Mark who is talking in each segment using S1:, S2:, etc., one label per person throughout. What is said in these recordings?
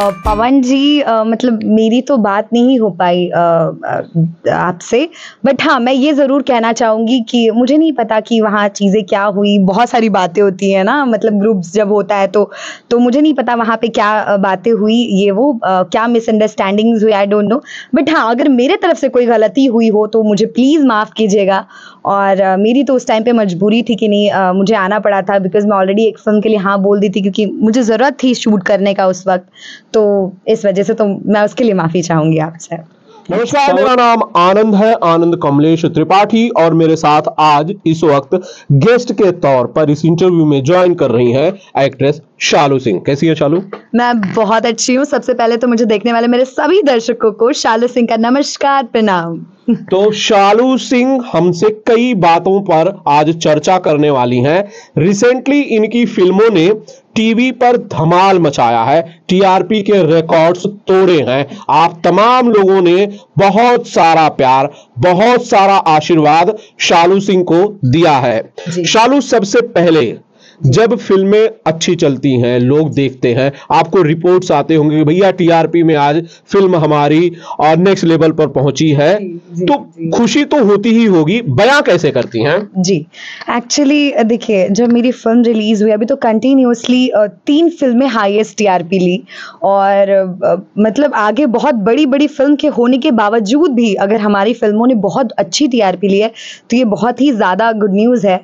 S1: पवन जी, मतलब मेरी तो बात नहीं हो पाई आपसे, बट हाँ मैं ये ज़रूर कहना चाहूँगी कि मुझे नहीं पता कि वहाँ चीज़ें क्या हुई। बहुत सारी बातें होती हैं ना, मतलब ग्रुप्स जब होता है तो मुझे नहीं पता वहाँ पे क्या बातें हुई, ये वो क्या मिसअंडरस्टैंडिंग्स हुई, आई डोंट नो। बट हाँ, अगर मेरे तरफ से कोई गलती हुई हो तो मुझे प्लीज़ माफ़ कीजिएगा। और मेरी तो उस टाइम पे मजबूरी थी कि नहीं, मुझे आना पड़ा था, बिकॉज़ मैं ऑलरेडी एक फ़िल्म के लिए हाँ बोल दी थी, क्योंकि मुझे ज़रूरत थी शूट करने का उस वक़्त। तो इस वजह से तो मैं उसके लिए माफ़ी चाहूँगी आपसे।
S2: नमस्कार, मेरा नाम आनंद है, आनंद कमलेश त्रिपाठी, और मेरे साथ आज इस वक्त गेस्ट के तौर पर इस इंटरव्यू में ज्वाइन कर रही हैं एक्ट्रेस शालू सिंह। कैसी है शालू?
S1: मैं बहुत अच्छी हूँ। सबसे पहले तो मुझे देखने वाले मेरे सभी दर्शकों को शालू सिंह का नमस्कार, प्रणाम।
S2: तो शालू सिंह हमसे कई बातों पर आज चर्चा करने वाली हैं। रिसेंटली इनकी फिल्मों ने टीवी पर धमाल मचाया है, टीआरपी के रिकॉर्ड्स तोड़े हैं। आप तमाम लोगों ने बहुत सारा प्यार, बहुत सारा आशीर्वाद शालू सिंह को दिया है। शालू, सबसे पहले जब फिल्में अच्छी चलती हैं, लोग देखते हैं, आपको रिपोर्ट्स आते होंगे कि भैया टीआरपी में आज फिल्म हमारी और नेक्स्ट लेवल पर पहुंची है, तो खुशी तो होती ही होगी। बयां कैसे करती हैं?
S1: जी, एक्चुअली देखिए, जब मेरी फिल्म रिलीज हुई, अभी तो कंटिन्यूअसली 3 फिल्में हाईएस्ट टीआरपी ली, और मतलब आगे बहुत बड़ी बड़ी फिल्म के होने के बावजूद भी अगर हमारी फिल्मों ने बहुत अच्छी टीआरपी ली है तो ये बहुत ही ज़्यादा गुड न्यूज़ है।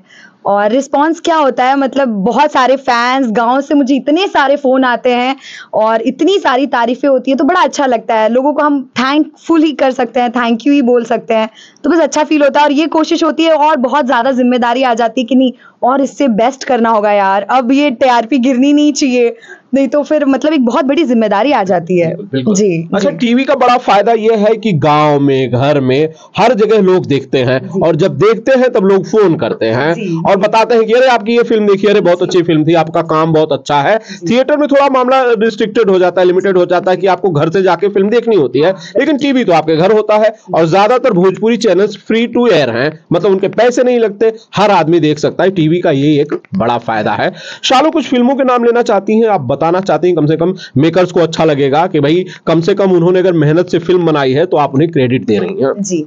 S1: और रिस्पॉन्स क्या होता है, मतलब बहुत सारे फैंस, गांव से मुझे इतने सारे फ़ोन आते हैं और इतनी सारी तारीफ़ें होती है, तो बड़ा अच्छा लगता है। लोगों को हम थैंकफुल ही कर सकते हैं, थैंक यू ही बोल सकते हैं, तो बस अच्छा फील होता है। और ये कोशिश होती है, और बहुत ज़्यादा जिम्मेदारी आ जाती है कि नहीं, और इससे बेस्ट करना होगा यार, अब ये टीआरपी गिरनी नहीं चाहिए, नहीं तो फिर मतलब एक बहुत बड़ी जिम्मेदारी आ जाती है। जी।
S2: अच्छा, टीवी का बड़ा फायदा यह है कि गांव में, घर में, हर जगह लोग देखते हैं, और जब देखते हैं तब लोग फोन करते हैं और बताते हैं कि अरे आपकी ये फिल्म देखिए, अरे बहुत अच्छी फिल्म थी, आपका काम बहुत अच्छा है। थिएटर में थोड़ा मामला रिस्ट्रिक्टेड हो जाता है, लिमिटेड हो जाता है कि आपको घर से जाके फिल्म देखनी होती है, लेकिन टीवी तो आपके घर होता है। और ज्यादातर Bhojpuri channels free to air हैं, मतलब उनके पैसे नहीं लगते, हर आदमी देख सकता है। टीवी का ये एक बड़ा फायदा है। शालू, कुछ फिल्मों के नाम लेना चाहती हैं, आप बताना चाहती हैं, कम से कम मेकर्स को अच्छा लगेगा कि भाई कम से कम उन्होंने अगर मेहनत से फिल्म बनाई है तो आप उन्हें क्रेडिट दे रही हैं।
S1: जी,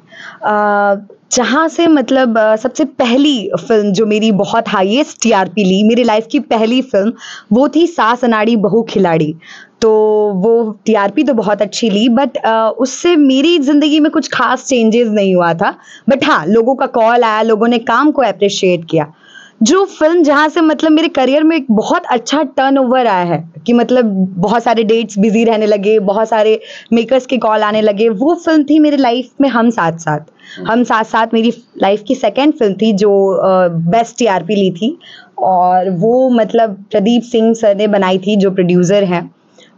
S1: जहाँ से मतलब सबसे पहली फिल्म जो मेरी बहुत हाईएस्ट टीआरपी ली, मेरी लाइफ की पहली फिल्म, वो थी सास अनाड़ी बहू खिलाड़ी। तो वो टीआरपी तो बहुत अच्छी ली, बट उससे मेरी जिंदगी में कुछ खास चेंजेस नहीं हुआ था। बट हाँ, लोगों का कॉल आया, लोगों ने काम को अप्रिशिएट किया। जो फिल्म जहाँ से मतलब मेरे करियर में एक बहुत अच्छा टर्नओवर आया है, कि मतलब बहुत सारे डेट्स बिजी रहने लगे, बहुत सारे मेकर्स के कॉल आने लगे, वो फिल्म थी मेरी लाइफ में हम साथ साथ। हम साथ साथ मेरी लाइफ की सेकंड फिल्म थी जो बेस्ट टीआरपी ली थी, और वो मतलब प्रदीप सिंह सर ने बनाई थी, जो प्रोड्यूसर हैं।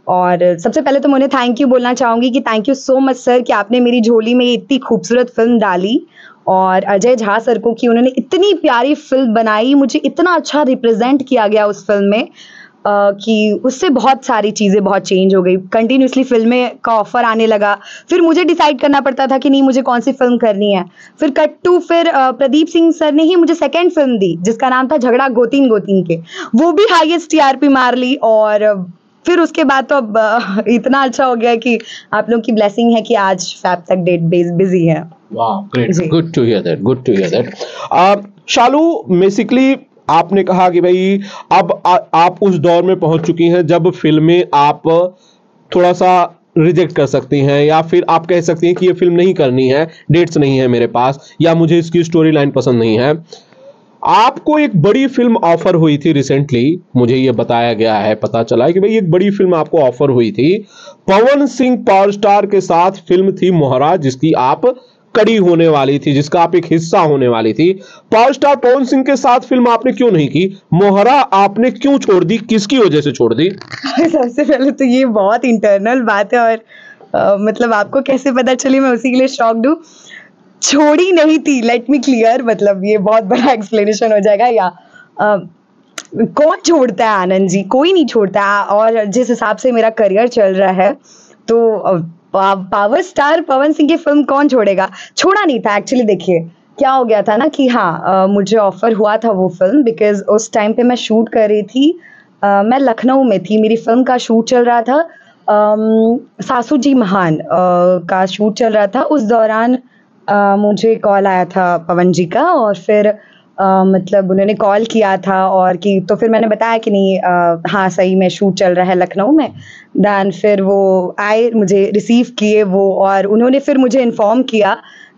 S1: और सबसे पहले तो मैं उन्हें थैंक यू बोलना चाहूँगी कि thank you so much sir, कि आपने मेरी झोली में इतनी खूबसूरत फिल्म डाली। और अजय झा सर को, कि उन्होंने इतनी प्यारी फिल्म बनाई, मुझे इतना अच्छा रिप्रेजेंट किया गया उस फिल्म में, कि उससे बहुत सारी चीज़ें बहुत चेंज हो गई। कंटिन्यूसली फिल्में का ऑफर आने लगा, फिर मुझे डिसाइड करना पड़ता था कि नहीं मुझे कौन सी फिल्म करनी है। फिर कट टू, फिर प्रदीप सिंह सर ने ही मुझे सेकेंड फिल्म दी, जिसका नाम था झगड़ा गोतीन गोतीन के, वो भी हाईएस्ट टीआरपी मार ली। और फिर उसके बाद तो अब इतना अच्छा हो गया कि आप लोग की ब्लेसिंग है कि आज फैब तक डेट बिजी है।
S2: वाह, great, good to hear that, good to hear that. Shalu, basically आपने कहा कि भाई अब आप उस दौर में पहुंच चुकी हैं जब फिल्में आप थोड़ा सा रिजेक्ट कर सकती हैं, या फिर आप कह सकती हैं कि ये फिल्म नहीं करनी है, डेट्स नहीं है मेरे पास, या मुझे इसकी स्टोरी लाइन पसंद नहीं है। आपको एक बड़ी फिल्म ऑफर हुई थी रिसेंटली, मुझे ये बताया गया है, पता चला है कि भाई एक बड़ी फिल्म आपको ऑफर हुई थी। पवन सिंह पावर स्टार के साथ फिल्म थी मोहरा, जिसकी आप कड़ी होने वाली थी, जिसका आप एक हिस्सा होने वाली थी। पावर स्टार पवन सिंह के साथ फिल्म आपने क्यों नहीं की? मोहरा आपने क्यों छोड़ दी, किसकी वजह से छोड़ दी?
S1: सबसे पहले तो ये बहुत इंटरनल बात है, और मतलब आपको कैसे पता चली, मैं उसी के लिए शॉक्ड हूँ। छोड़ी नहीं थी, लेट मी क्लियर, मतलब ये बहुत बड़ा एक्सप्लेनेशन हो जाएगा। या कौन छोड़ता है आनंद जी, कोई नहीं छोड़ता। और जिस हिसाब से मेरा करियर चल रहा है, तो पावर स्टार पवन सिंह की फिल्म कौन छोड़ेगा? छोड़ा नहीं था एक्चुअली। देखिए क्या हो गया था ना कि हाँ, मुझे ऑफर हुआ था वो फिल्म, बिकॉज उस टाइम पे मैं शूट कर रही थी, मैं लखनऊ में थी, मेरी फिल्म का शूट चल रहा था। सासू जी महान का शूट चल रहा था। उस दौरान मुझे कॉल आया था पवन जी का, और फिर मतलब उन्होंने कॉल किया था और कि तो फिर मैंने बताया कि नहीं हाँ सही में शूट चल रहा है लखनऊ में। दैन फिर वो आए, मुझे रिसीव किए वो, और उन्होंने फिर मुझे इन्फॉर्म किया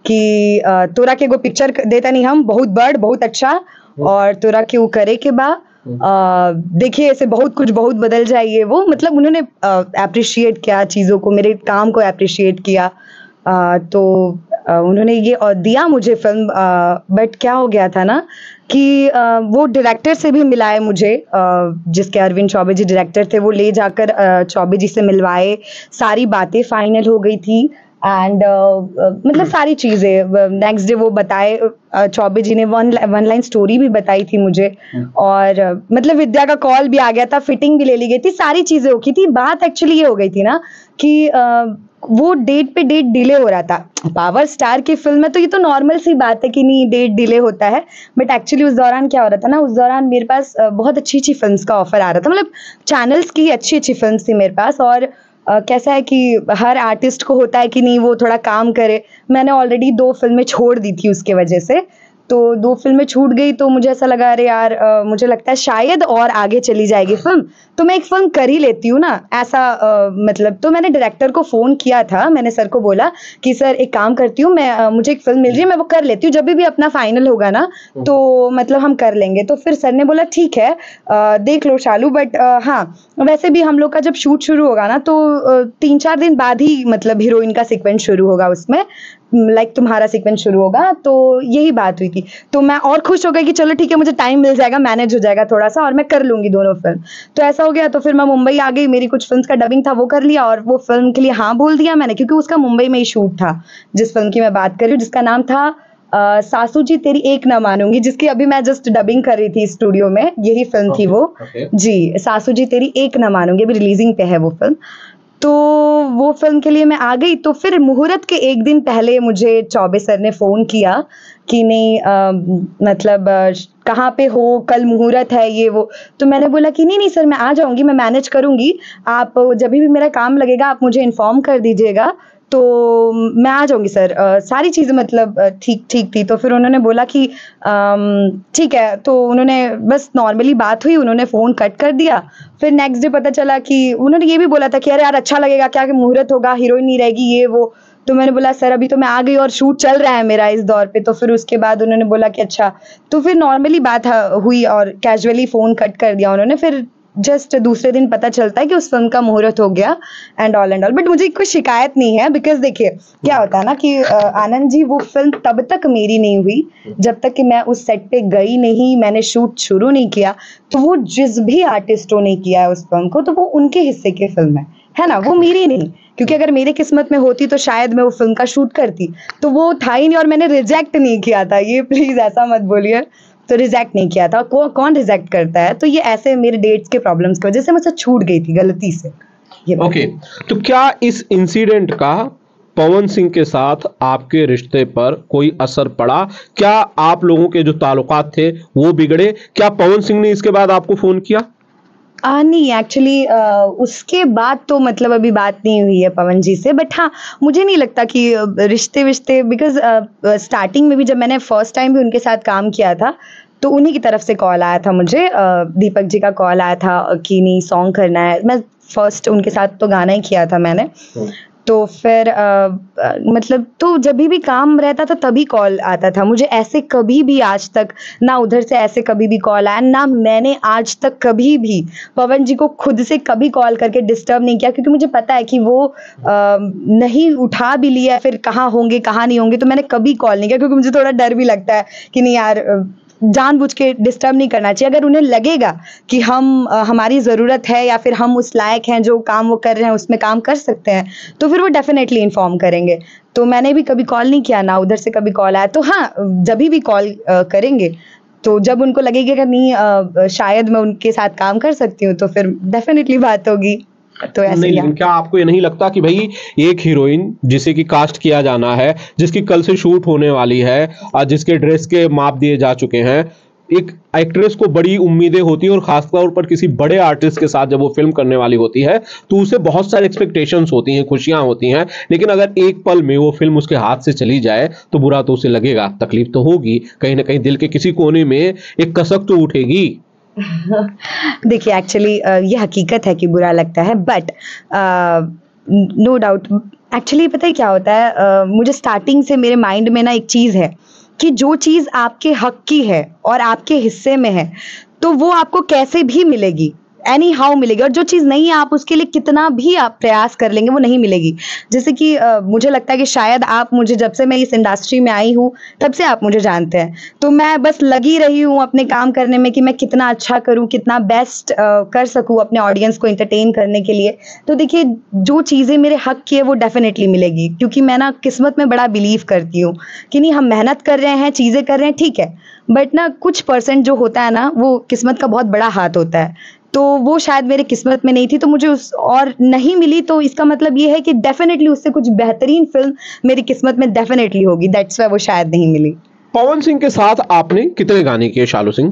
S1: कि तोरा के एगो पिक्चर देता नहीं हम बहुत बड़ बहुत अच्छा, और तोरा के वो करे के बा देखिए ऐसे बहुत कुछ बहुत बदल जाइए वो, मतलब उन्होंने अप्रिशिएट किया चीज़ों को, मेरे काम को अप्रिशिएट किया। तो उन्होंने ये दिया मुझे फिल्म। बट क्या हो गया था ना कि वो डायरेक्टर से भी मिलाए मुझे, जिसके अरविंद चौबे जी डायरेक्टर थे, वो ले जाकर चौबे जी से मिलवाए, सारी बातें फाइनल हो गई थी। एंड मतलब सारी चीज़ें नेक्स्ट डे वो बताए, चौबे जी ने वन लाइन स्टोरी भी बताई थी मुझे, और मतलब विद्या का कॉल भी आ गया था, फिटिंग भी ले ली गई थी, सारी चीज़ें हो गई थी। बात एक्चुअली ये हो गई थी ना कि वो डेट पे डेट डिले हो रहा था। पावर स्टार की फिल्म है तो ये तो नॉर्मल सी बात है कि नहीं डेट डिले होता है, बट एक्चुअली उस दौरान क्या हो रहा था ना, उस दौरान मेरे पास बहुत अच्छी अच्छी फिल्म्स का ऑफर आ रहा था, मतलब चैनल्स की अच्छी अच्छी फिल्म्स थी मेरे पास। और कैसा है कि हर आर्टिस्ट को होता है कि नहीं वो थोड़ा काम करे, मैंने ऑलरेडी 2 फिल्में छोड़ दी थी उसके वजह से, तो 2 फिल्में छूट गई, तो मुझे ऐसा लगा अरे यार मुझे लगता है शायद और आगे चली जाएगी फिल्म, तो मैं एक फिल्म कर ही लेती हूँ ना ऐसा। मतलब तो मैंने डायरेक्टर को फ़ोन किया था, मैंने सर को बोला कि सर एक काम करती हूँ मैं, मुझे एक फिल्म मिल रही है, मैं वो कर लेती हूँ, जब भी अपना फाइनल होगा ना तो मतलब हम कर लेंगे। तो फिर सर ने बोला ठीक है देख लो शालू, बट हाँ वैसे भी हम लोग का जब शूट शुरू होगा ना तो 3-4 दिन बाद ही मतलब हीरोइन का सीक्वेंस शुरू होगा उसमें, लाइक तुम्हारा सीक्वेंस शुरू होगा। तो यही बात हुई थी, तो मैं और खुश हो गई कि चलो ठीक है मुझे टाइम मिल जाएगा, मैनेज हो जाएगा थोड़ा सा, और मैं कर लूंगी दोनों फिल्म। तो ऐसा हो गया, तो फिर मैं मुंबई आ गई, मेरी कुछ फिल्म का डबिंग था वो कर लिया, और वो फिल्म के लिए हाँ बोल दिया मैंने, क्योंकि उसका मुंबई में ही शूट था। जिस फिल्म की मैं बात कर रही हूँ जिसका नाम था सासू जी तेरी एक ना मानूंगी, जिसकी अभी मैं जस्ट डबिंग कर रही थी स्टूडियो में, यही फिल्म थी वो। जी, सासू जी तेरी एक ना मानूंगी, अभी रिलीजिंग पे है वो फिल्म। तो वो फिल्म के लिए मैं आ गई, तो फिर मुहूर्त के एक दिन पहले मुझे चौबे सर ने फ़ोन किया कि नहीं मतलब कहाँ पे हो, कल मुहूर्त है ये वो। तो मैंने बोला कि नहीं नहीं सर मैं आ जाऊँगी, मैं मैनेज करूँगी, आप जब भी मेरा काम लगेगा आप मुझे इन्फॉर्म कर दीजिएगा, तो मैं आ जाऊँगी सर। सारी चीज़ें मतलब ठीक ठीक थी। तो फिर उन्होंने बोला कि ठीक है, तो उन्होंने बस नॉर्मली बात हुई, उन्होंने फ़ोन कट कर दिया। फिर नेक्स्ट डे पता चला कि उन्होंने ये भी बोला था कि अरे यार अच्छा लगेगा क्या कि मुहूर्त होगा, हीरोइन नहीं रहेगी ये वो। तो मैंने बोला सर अभी तो मैं आ गई और शूट चल रहा है मेरा इस दौर पे। तो फिर उसके बाद उन्होंने बोला कि अच्छा, तो फिर नॉर्मली बात हुई और कैजुअली फ़ोन कट कर दिया उन्होंने। फिर जस्ट दूसरे दिन पता चलता है कि उस फिल्म का मुहूर्त हो गया एंड ऑल। बट मुझे कोई शिकायत नहीं है, बिकॉज देखिए क्या होता है ना कि आनंद जी वो फिल्म तब तक मेरी नहीं हुई जब तक कि मैं उस सेट पे गई नहीं, मैंने शूट शुरू नहीं किया। तो वो जिस भी आर्टिस्टों ने किया है उस फिल्म को, तो वो उनके हिस्से की फिल्म है ना, वो मेरी नहीं। क्योंकि अगर मेरे किस्मत में होती तो शायद मैं वो फिल्म का शूट करती, तो वो था ही नहीं, और मैंने रिजेक्ट नहीं किया था, ये प्लीज ऐसा मत बोलिए। तो रिजेक्ट नहीं किया था, कौन रिजेक्ट करता है। तो ये ऐसे मेरे डेट्स के प्रॉब्लम्स की वजह से मुझसे छूट गई थी गलती से।
S2: ओके, तो क्या इस इंसिडेंट का पवन सिंह के साथ आपके रिश्ते पर कोई असर पड़ा? क्या आप लोगों के जो ताल्लुकात थे वो बिगड़े? क्या पवन सिंह ने इसके बाद आपको फोन किया?
S1: नहीं एक्चुअली उसके बाद तो मतलब अभी बात नहीं हुई है पवन जी से। बट हाँ, मुझे नहीं लगता कि रिश्ते बिकॉज स्टार्टिंग में भी जब मैंने फर्स्ट टाइम भी उनके साथ काम किया था तो उन्हीं की तरफ से कॉल आया था मुझे, दीपक जी का कॉल आया था कि नहीं सॉन्ग करना है। मैं फर्स्ट उनके साथ तो गाना ही किया था मैंने। तो फिर मतलब तो जब भी काम रहता था तभी कॉल आता था मुझे। ऐसे कभी भी आज तक ना उधर से ऐसे कभी भी कॉल आया, ना मैंने आज तक कभी भी पवन जी को खुद से कभी कॉल करके डिस्टर्ब नहीं किया, क्योंकि मुझे पता है कि वो नहीं उठा भी लिया फिर कहाँ होंगे कहाँ नहीं होंगे, तो मैंने कभी कॉल नहीं किया, क्योंकि मुझे थोड़ा डर भी लगता है कि नहीं यार जानबूझ के डिस्टर्ब नहीं करना चाहिए। अगर उन्हें लगेगा कि हमारी ज़रूरत है या फिर हम उस लायक हैं जो काम वो कर रहे हैं उसमें काम कर सकते हैं, तो फिर वो डेफिनेटली इन्फॉर्म करेंगे। तो मैंने भी कभी कॉल नहीं किया, ना उधर से कभी कॉल आया। तो हाँ, जब भी कॉल करेंगे तो जब उनको लगेगा कि नहीं शायद मैं उनके साथ काम कर सकती हूँ तो फिर डेफिनेटली बात होगी। तो ऐसे
S2: नहीं, लेकिन क्या आपको ये नहीं लगता कि भाई एक हीरोइन जिसे कि कास्ट किया जाना है, जिसकी कल से शूट होने वाली है और जिसके ड्रेस के माप दिए जा चुके हैं, एक एक्ट्रेस को बड़ी उम्मीदें होती हैं और खासतौर पर किसी बड़े आर्टिस्ट के साथ जब वो फिल्म करने वाली होती है तो उसे बहुत सारी एक्सपेक्टेशंस होती हैं, खुशियां होती हैं, लेकिन अगर एक पल में वो फिल्म उसके हाथ से चली जाए तो बुरा तो उसे लगेगा, तकलीफ तो होगी, कहीं ना कहीं दिल के किसी कोने में एक कसक तो उठेगी।
S1: देखिए एक्चुअली ये हकीकत है कि बुरा लगता है, बट नो डाउट एक्चुअली पता है क्या होता है, मुझे स्टार्टिंग से मेरे माइंड में ना एक चीज़ है कि जो चीज़ आपके हक की है और आपके हिस्से में है तो वो आपको कैसे भी मिलेगी, एनी हाउ मिलेगी, और जो चीज़ नहीं है आप उसके लिए कितना भी आप प्रयास कर लेंगे वो नहीं मिलेगी। जैसे कि मुझे लगता है कि शायद आप मुझे, जब से मैं इस इंडस्ट्री में आई हूँ तब से आप मुझे जानते हैं, तो मैं बस लगी रही हूँ अपने काम करने में कि मैं कितना अच्छा करूँ, कितना बेस्ट कर सकूँ अपने ऑडियंस को एंटरटेन करने के लिए। तो देखिए जो चीज़ें मेरे हक की है वो डेफिनेटली मिलेगी, क्योंकि मैं ना किस्मत में बड़ा बिलीव करती हूँ कि नहीं, हम मेहनत कर रहे हैं, चीज़ें कर रहे हैं, ठीक है, बट ना कुछ परसेंट जो होता है ना वो किस्मत का बहुत बड़ा हाथ होता है, तो वो शायद मेरे किस्मत में नहीं थी, तो मुझे उस और नहीं मिली, तो इसका मतलब ये है कि डेफिनेटली उससे कुछ बेहतरीन फिल्म मेरी किस्मत में डेफिनेटली होगी, दैट्स व्हाई वो शायद नहीं मिली।
S2: पवन सिंह के साथ आपने कितने गाने किए शालू सिंह?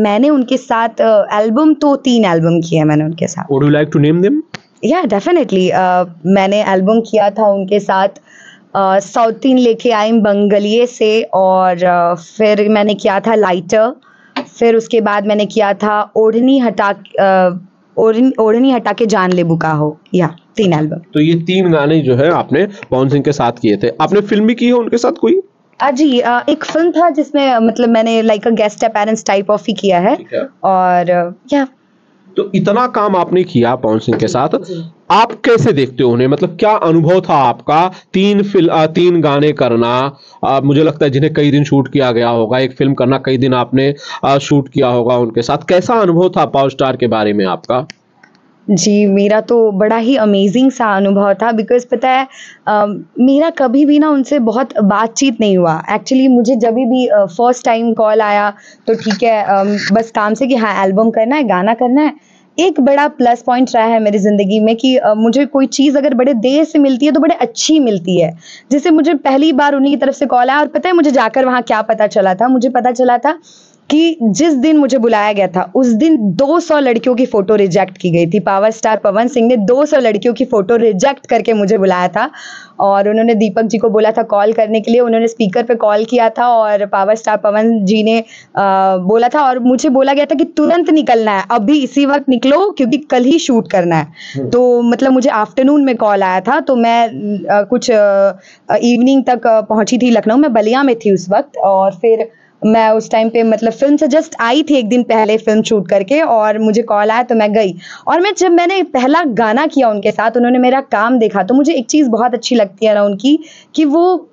S1: मैंने उनके साथ एल्बम तो 3 एल्बम किए हैं मैंने उनके साथ।
S2: Would you like to name them?
S1: या डेफिनेटली मैंने एल्बम किया था उनके साथ सौतीन लेके आई बंगलिये से, और फिर मैंने किया था लाइटर, फिर उसके बाद मैंने किया था ओढ़नी हटा के जान ले बुका हो, या 3 एल्बम।
S2: तो ये 3 गाने जो है आपने पवन सिंह के साथ किए थे। आपने फिल्म भी की है उनके साथ कोई?
S1: जी एक फिल्म था जिसमें मतलब मैंने like a guest appearance type of ही किया है, और या
S2: तो इतना काम आपने किया पवन सिंह के साथ, आप कैसे देखते हो उन्हें, मतलब क्या अनुभव था आपका 3 गाने करना? मुझे लगता है जिन्हें कई दिन शूट किया गया होगा, एक फिल्म करना कई दिन आपने शूट किया होगा उनके साथ, कैसा अनुभव था पावर स्टार के बारे में आपका?
S1: जी, मेरा तो बड़ा ही अमेजिंग सा अनुभव था, बिकॉज़ पता है मेरा कभी भी ना उनसे बहुत बातचीत नहीं हुआ। एक्चुअली मुझे जभी भी फर्स्ट टाइम कॉल आया तो ठीक है, बस काम से कि हाँ एल्बम करना है, गाना करना है। एक बड़ा प्लस पॉइंट रहा है मेरी ज़िंदगी में कि मुझे कोई चीज़ अगर बड़े देर से मिलती है तो बड़े अच्छी मिलती है। जैसे मुझे पहली बार उन्हीं की तरफ से कॉल आया, और पता है मुझे जाकर वहाँ क्या पता चला था? मुझे पता चला था कि जिस दिन मुझे बुलाया गया था उस दिन 200 लड़कियों की फोटो रिजेक्ट की गई थी। पावर स्टार पवन सिंह ने 200 लड़कियों की फोटो रिजेक्ट करके मुझे बुलाया था, और उन्होंने दीपक जी को बोला था कॉल करने के लिए, उन्होंने स्पीकर पे कॉल किया था और पावर स्टार पवन जी ने बोला था, और मुझे बोला गया था कि तुरंत निकलना है, अभी इसी वक्त निकलो क्योंकि कल ही शूट करना है। तो मतलब मुझे आफ्टरनून में कॉल आया था, तो मैं कुछ इवनिंग तक पहुंची थी लखनऊ, मैं बलिया में थी उस वक्त, और फिर मैं उस टाइम पे मतलब फिल्म से जस्ट आई थी एक दिन पहले फिल्म शूट करके, और मुझे कॉल आया तो मैं गई। और जब मैंने पहला गाना किया उनके साथ, उन्होंने मेरा काम देखा, तो मुझे एक चीज़ बहुत अच्छी लगती है ना उनकी, कि वो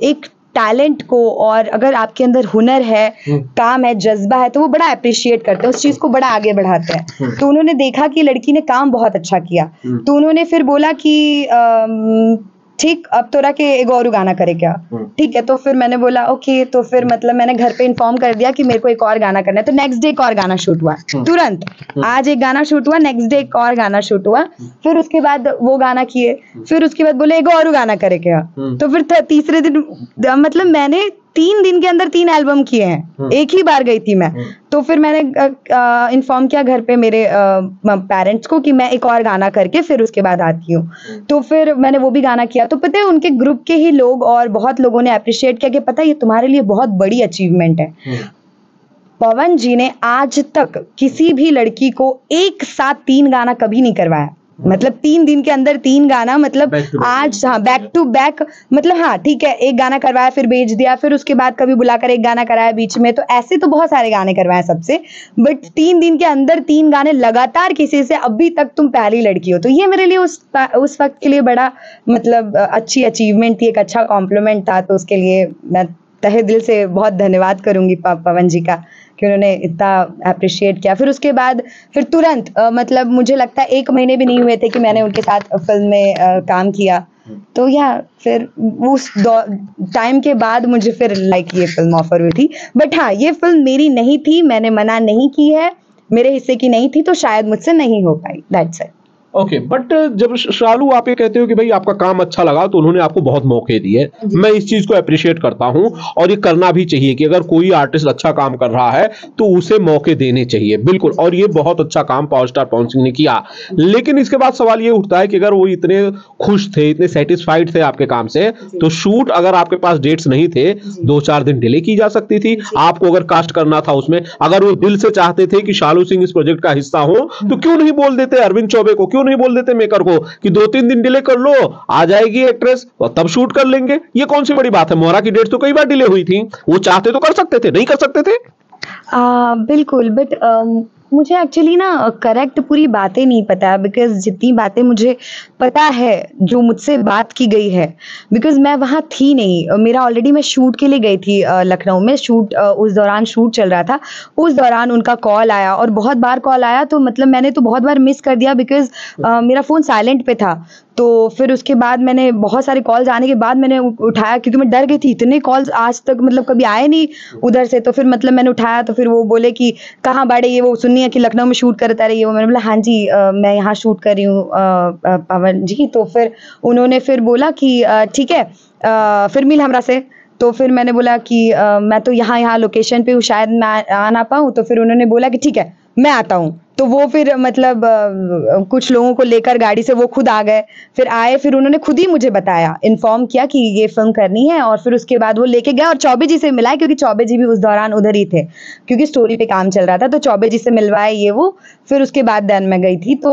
S1: एक टैलेंट को, और अगर आपके अंदर हुनर है, काम है, जज्बा है, तो वो बड़ा अप्रिशिएट करते हैं, उस चीज़ को बड़ा आगे बढ़ाते हैं। तो उन्होंने देखा कि लड़की ने काम बहुत अच्छा किया, तो उन्होंने फिर बोला कि ठीक, अब तोरा के एक और गाना करे क्या? ठीक है, तो फिर मैंने बोला ओके, तो फिर मतलब मैंने घर पे इन्फॉर्म कर दिया कि मेरे को एक और गाना करना है। तो नेक्स्ट डे एक और गाना शूट हुआ, तुरंत आज एक गाना शूट हुआ, नेक्स्ट डे एक और गाना शूट हुआ, फिर उसके बाद वो गाना किए, फिर उसके बाद बोले एक और गाना करे क्या? तो फिर तीसरे दिन मतलब मैंने 3 दिन के अंदर 3 एल्बम किए हैं, एक ही बार गई थी मैं। तो फिर मैंने इन्फॉर्म किया घर पे मेरे पेरेंट्स को कि मैं एक और गाना करके फिर उसके बाद आती हूँ। तो फिर मैंने वो भी गाना किया, तो पता है उनके ग्रुप के ही लोग और बहुत लोगों ने अप्रिशिएट किया कि पता है ये तुम्हारे लिए बहुत बड़ी अचीवमेंट है। पवन जी ने आज तक किसी भी लड़की को एक साथ 3 गाना कभी नहीं करवाया, मतलब 3 दिन के अंदर 3 गाना, मतलब आज हाँ बैक टू बैक, मतलब हाँ ठीक है एक गाना करवाया फिर भेज दिया, फिर उसके बाद कभी बुलाकर एक गाना कराया बीच में, तो ऐसे तो बहुत सारे गाने करवाए सबसे, बट 3 दिन के अंदर 3 गाने लगातार किसी से, अभी तक तुम पहली लड़की हो। तो ये मेरे लिए उस वक्त के लिए बड़ा मतलब अच्छी अचीवमेंट थी, एक अच्छा कॉम्प्लीमेंट था, तो उसके लिए मैं तहे दिल से बहुत धन्यवाद करूंगी पवन जी का कि उन्होंने इतना अप्रिशिएट किया। फिर उसके बाद फिर तुरंत मतलब मुझे लगता है 1 महीने भी नहीं हुए थे कि मैंने उनके साथ फिल्म में काम किया। तो या फिर उस टाइम के बाद मुझे फिर लाइक ये फिल्म ऑफर हुई थी, बट हाँ ये फिल्म मेरी नहीं थी, मैंने मना नहीं की है, मेरे हिस्से की नहीं थी, तो शायद मुझसे नहीं हो पाई, दैट्स इट।
S2: ओके, बट जब शालू आप ये कहते हो कि भाई आपका काम अच्छा लगा तो उन्होंने आपको बहुत मौके दिए, मैं इस चीज को अप्रिशिएट करता हूं और ये करना भी चाहिए कि अगर कोई आर्टिस्ट अच्छा काम कर रहा है तो उसे मौके देने चाहिए, बिल्कुल। और ये बहुत अच्छा काम पावर स्टार पवन सिंह ने किया। लेकिन इसके बाद सवाल ये उठता है कि अगर वो इतने खुश थे, इतने सेटिस्फाइड थे आपके काम से, तो शूट अगर आपके पास डेट्स नहीं थे 2-4 दिन डिले की जा सकती थी। आपको अगर कास्ट करना था उसमें, अगर वो दिल से चाहते थे कि शालू सिंह इस प्रोजेक्ट का हिस्सा हो, तो क्यों नहीं बोल देते अरविंद चौबे को, क्यों नहीं बोल देते मेकर को कि 2-3 दिन डिले कर लो, आ जाएगी एक्ट्रेस और तब शूट कर लेंगे। ये कौन सी बड़ी बात है? मोहरा की डेट तो कई बार डिले हुई थी, वो चाहते तो कर सकते थे, नहीं कर सकते थे?
S1: बिल्कुल, बट मुझे एक्चुअली ना करेक्ट पूरी बातें नहीं पता, बिकॉज जितनी बातें मुझे पता है जो मुझसे बात की गई है, बिकॉज मैं वहाँ थी नहीं। मेरा ऑलरेडी मैं शूट के लिए गई थी लखनऊ में, शूट उस दौरान शूट चल रहा था। उस दौरान उनका कॉल आया और बहुत बार कॉल आया, तो मतलब मैंने तो बहुत बार मिस कर दिया बिकॉज मेरा फ़ोन साइलेंट पे था। तो फिर उसके बाद मैंने बहुत सारे कॉल्स आने के बाद मैंने उठाया, क्योंकि मैं डर गई थी, इतने कॉल्स आज तक मतलब कभी आए नहीं उधर से। तो फिर मतलब मैंने उठाया तो फिर वो बोले कि कहाँ बाड़े, ये वो सुननी है कि लखनऊ में शूट करता रही है वो। मैंने बोला हाँ जी, मैं यहाँ शूट कर रही हूँ पवन जी। तो फिर उन्होंने फिर बोला कि ठीक है, फिर मिल हमरा से। तो फिर मैंने बोला कि मैं तो यहाँ लोकेशन पे हूँ, शायद मैं आ ना पाऊँ। तो फिर उन्होंने बोला कि ठीक है मैं आता हूँ। तो वो फिर मतलब कुछ लोगों को लेकर गाड़ी से वो खुद आ गए, फिर आए, फिर उन्होंने खुद ही मुझे बताया, इन्फॉर्म किया कि ये फिल्म करनी है। और फिर उसके बाद वो लेके गया और चौबे जी से मिलाए, क्योंकि चौबे जी भी उस दौरान उधर ही थे, क्योंकि स्टोरी पे काम चल रहा था। तो चौबे जी से मिलवाए ये वो, फिर उसके बाद देन मैं गई थी। तो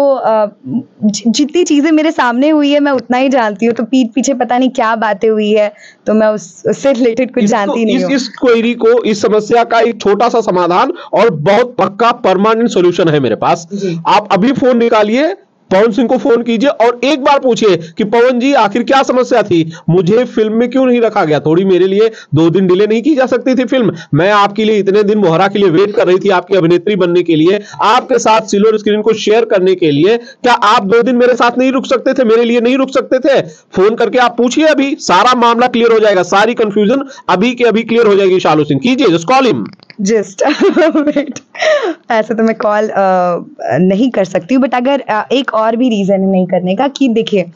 S1: जितनी चीज़ें मेरे सामने हुई है मैं उतना ही जानती हूँ, तो पीठ पीछे पता नहीं क्या बातें हुई है, तो मैं उससे रिलेटेड कुछ जानती नहीं हूँ।
S2: इस क्वेरी को, इस समस्या का एक छोटा सा समाधान और बहुत पक्का परमानेंट सॉल्यूशन है मेरे पास। आप अभी फोन निकालिए, पवन सिंह को फोन कीजिए और एक बार पूछिए कि पवन जी आखिर क्या समस्या थी, मुझे फिल्म में क्यों नहीं रखा गया? थोड़ी मेरे लिए 2 दिन डिले नहीं की जा सकती थी फिल्म? मैं आपके लिए इतने दिन मोहरा के लिए वेट कर रही थी, आपकी अभिनेत्री बनने के लिए, आपके साथ सिल्वर स्क्रीन को शेयर करने के लिए। क्या आप 2 दिन मेरे साथ नहीं रुक सकते थे, मेरे लिए नहीं रुक सकते थे? फोन करके आप पूछिए, अभी सारा मामला क्लियर हो जाएगा, सारी कंफ्यूजन अभी के अभी क्लियर हो जाएगी। शालू सिंह कीजिए, just call him.
S1: Just wait, ऐसे तो मैं कॉल नहीं कर सकती हूँ, बट अगर एक और भी रीज़न है नहीं करने का, कि देखिए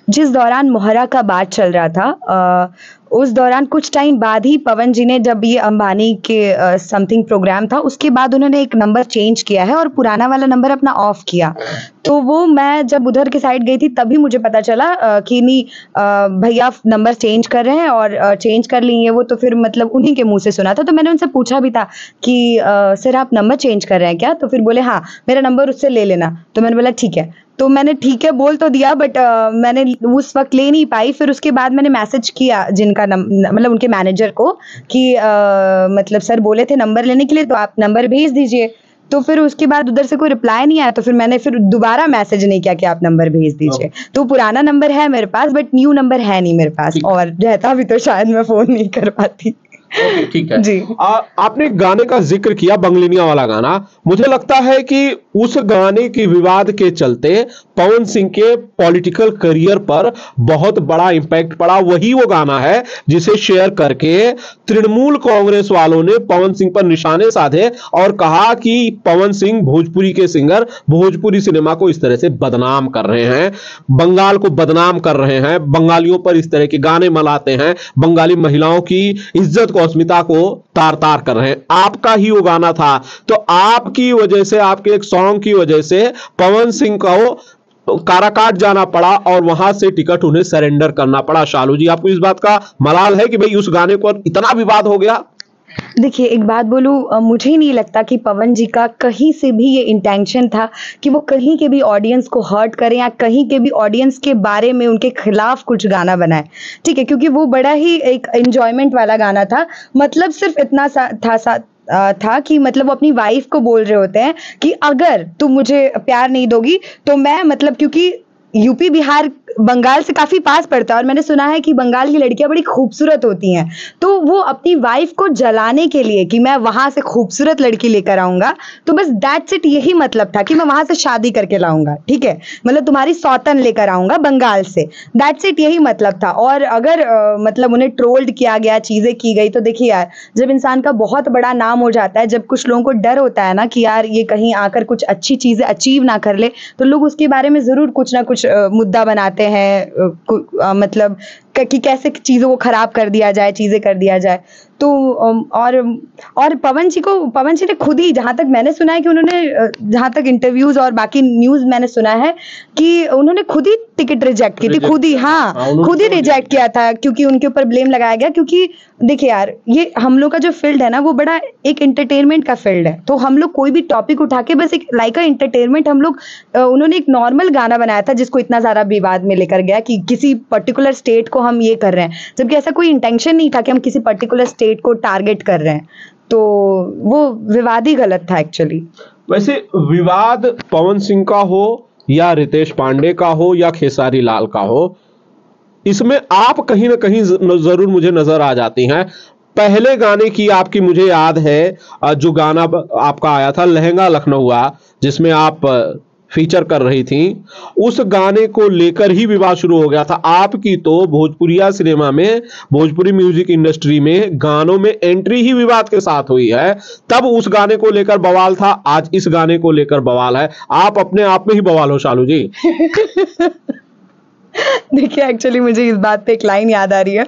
S1: जिस दौरान मोहरा का बात चल रहा था, उस दौरान कुछ टाइम बाद ही पवन जी ने, जब ये अंबानी के समथिंग प्रोग्राम था, उसके बाद उन्होंने एक नंबर चेंज किया है और पुराना वाला नंबर अपना ऑफ किया। तो वो मैं जब उधर के साइड गई थी तभी मुझे पता चला कि नहीं भैया नंबर चेंज कर रहे हैं और चेंज कर ली है वो। तो फिर मतलब उन्हीं के मुंह से सुना था। तो मैंने उनसे पूछा भी था कि सर आप नंबर चेंज कर रहे हैं क्या? तो फिर बोले हाँ, मेरा नंबर उससे ले लेना। तो मैंने बोला ठीक है। तो मैंने ठीक है बोल तो दिया, बट मैंने उस वक्त ले नहीं पाई। फिर उसके बाद मैंने मैसेज किया जिनका मतलब उनके मैनेजर को कि मतलब सर बोले थे नंबर लेने के लिए, तो आप नंबर भेज दीजिए। तो फिर उसके बाद उधर से कोई रिप्लाई नहीं आया, तो फिर मैंने फिर दोबारा मैसेज नहीं किया कि आप नंबर भेज दीजिए। तो पुराना नंबर है मेरे पास, बट न्यू नंबर है नहीं मेरे पास, और रहता भी तो शायद मैं फोन नहीं कर पाती।
S2: ठीक है
S1: जी।
S2: आपने गाने का जिक्र किया, बंगलिनिया वाला गाना। मुझे लगता है कि उस गाने के विवाद के चलते पवन सिंह के पॉलिटिकल करियर पर बहुत बड़ा इंपैक्ट पड़ा। वही वो गाना है जिसे शेयर करके तृणमूल कांग्रेस वालों ने पवन सिंह पर निशाने साधे और कहा कि पवन सिंह भोजपुरी के सिंगर भोजपुरी सिनेमा को इस तरह से बदनाम कर रहे हैं, बंगाल को बदनाम कर रहे हैं, बंगालियों पर इस तरह के गाने मनाते हैं, बंगाली महिलाओं की इज्जत को, अस्मिता को तार तार कर रहे हैं। आपका ही वो गाना था, तो आपकी वजह से, आपके एक सॉन्ग की वजह से पवन सिंह को काराकाट जाना पड़ा और वहां से टिकट उन्हें सरेंडर करना पड़ा। शालू जी, आपको इस बात का मलाल है कि भाई उस गाने पर इतना विवाद हो गया?
S1: देखिए एक बात बोलूं, मुझे नहीं लगता कि पवन जी का कहीं से भी ये इंटेंशन था कि वो कहीं के भी ऑडियंस को हर्ट करें या कहीं के भी ऑडियंस के बारे में उनके खिलाफ कुछ गाना बनाए। ठीक है, क्योंकि वो बड़ा ही एक एंजॉयमेंट वाला गाना था। मतलब सिर्फ इतना था कि मतलब वो अपनी वाइफ को बोल रहे होते हैं कि अगर तुम मुझे प्यार नहीं दोगी तो मैं, मतलब क्योंकि यूपी बिहार बंगाल से काफी पास पड़ता है और मैंने सुना है कि बंगाल की लड़कियां बड़ी खूबसूरत होती हैं, तो वो अपनी वाइफ को जलाने के लिए कि मैं वहां से खूबसूरत लड़की लेकर आऊंगा, तो बस दैट्स इट, यही मतलब था कि मैं वहां से शादी करके लाऊंगा, ठीक है, मतलब तुम्हारी सौतन लेकर आऊंगा बंगाल से, दैट्स इट, यही मतलब था। और अगर मतलब उन्हें ट्रोल्ड किया गया, चीजें की गई, तो देखिए यार, जब इंसान का बहुत बड़ा नाम हो जाता है, जब कुछ लोगों को डर होता है ना कि यार ये कहीं आकर कुछ अच्छी चीजें अचीव ना कर ले, तो लोग उसके बारे में जरूर कुछ ना कुछ मुद्दा बनाते हैं, मतलब कि कैसे चीजों को खराब कर दिया जाए, चीजें कर दिया जाए। तो और पवन जी ने खुद ही, जहां तक मैंने सुना है कि उन्होंने, जहां तक इंटरव्यूज और बाकी न्यूज मैंने सुना है कि उन्होंने खुद ही टिकट रिजेक्ट की थी, खुद ही, हाँ खुद ही रिजेक्ट किया था, क्योंकि उनके ऊपर ब्लेम लगाया गया। क्योंकि देखिए यार, ये हम लोग का जो फील्ड है ना, वो बड़ा एक एंटरटेनमेंट का फील्ड है, तो हम लोग कोई भी टॉपिक उठा के बस एक लाइक अ एंटरटेनमेंट, हम लोग उन्होंने एक नॉर्मल गाना बनाया था जिसको इतना सारा विवाद में लेकर गया कि किसी पर्टिकुलर स्टेट को हम ये कर रहे हैं, जबकि ऐसा कोई इंटेंशन नहीं था कि हम किसी पर्टिकुलर स्टेट को टारगेट कर रहे हैं, तो वो विवाद ही गलत था एक्चुअली।
S2: वैसे विवाद पवन सिंह का हो या रितेश पांडे का हो या खेसारी लाल का हो, इसमें आप कहीं ना कहीं जरूर मुझे नजर आ जाती हैं। पहले गाने की आपकी मुझे याद है, जो गाना आपका आया था लहंगा लखनऊआ, जिसमें आप फीचर कर रही थी, उस गाने को लेकर ही विवाद शुरू हो गया था। आपकी तो भोजपुरिया सिनेमा में, भोजपुरी म्यूजिक इंडस्ट्री में गानों में एंट्री ही विवाद के साथ हुई है। तब उस गाने को लेकर बवाल था, आज इस गाने को लेकर बवाल है। आप अपने आप में ही बवाल हो शालू जी।
S1: देखिए एक्चुअली मुझे इस बात पे एक लाइन याद आ रही है,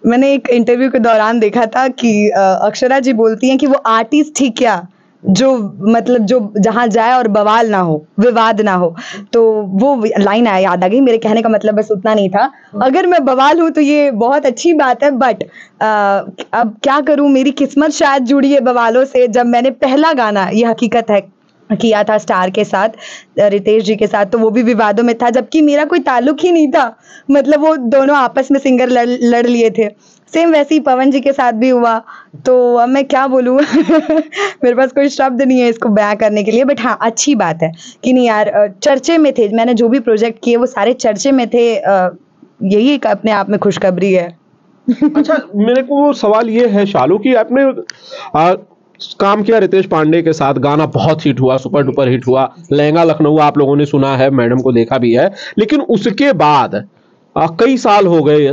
S1: मैंने एक इंटरव्यू के दौरान देखा था कि अक्षरा जी बोलती हैं कि वो आर्टिस्ट ही क्या, जो मतलब जो जहां जाए और बवाल ना हो, विवाद ना हो, तो वो लाइन याद आ गई। मेरे कहने का मतलब बस उतना नहीं था, अगर मैं बवाल हूं तो ये बहुत अच्छी बात है, बट अब क्या करूं, मेरी किस्मत शायद जुड़ी है बवालों से। जब मैंने पहला गाना, ये हकीकत है, किया था स्टार के साथ, रितेश जी के साथ, तो वो भी विवादों में था, जबकि मेरा कोई ताल्लुक ही नहीं था, मतलब वो दोनों आपस में सिंगर लड़ लिए थे। सेम वैसे ही पवन जी के साथ भी हुआ, तो अब मैं क्या बोलूं मेरे पास कोई शब्द नहीं है इसको बयां करने के लिए, बट हाँ अच्छी बात है कि नहीं यार, चर्चे में थे, मैंने जो भी प्रोजेक्ट किए वो सारे चर्चे में थे, यही एक अपने आप में खुशखबरी है।
S2: अच्छा, मेरे को सवाल ये है शालू कि आपने काम किया रितेश पांडे के साथ, गाना बहुत हिट हुआ, सुपर डुपर हिट हुआ, लहंगा लखनऊ आप लोगों ने सुना है, मैडम को देखा भी है, लेकिन उसके बाद कई साल हो गए,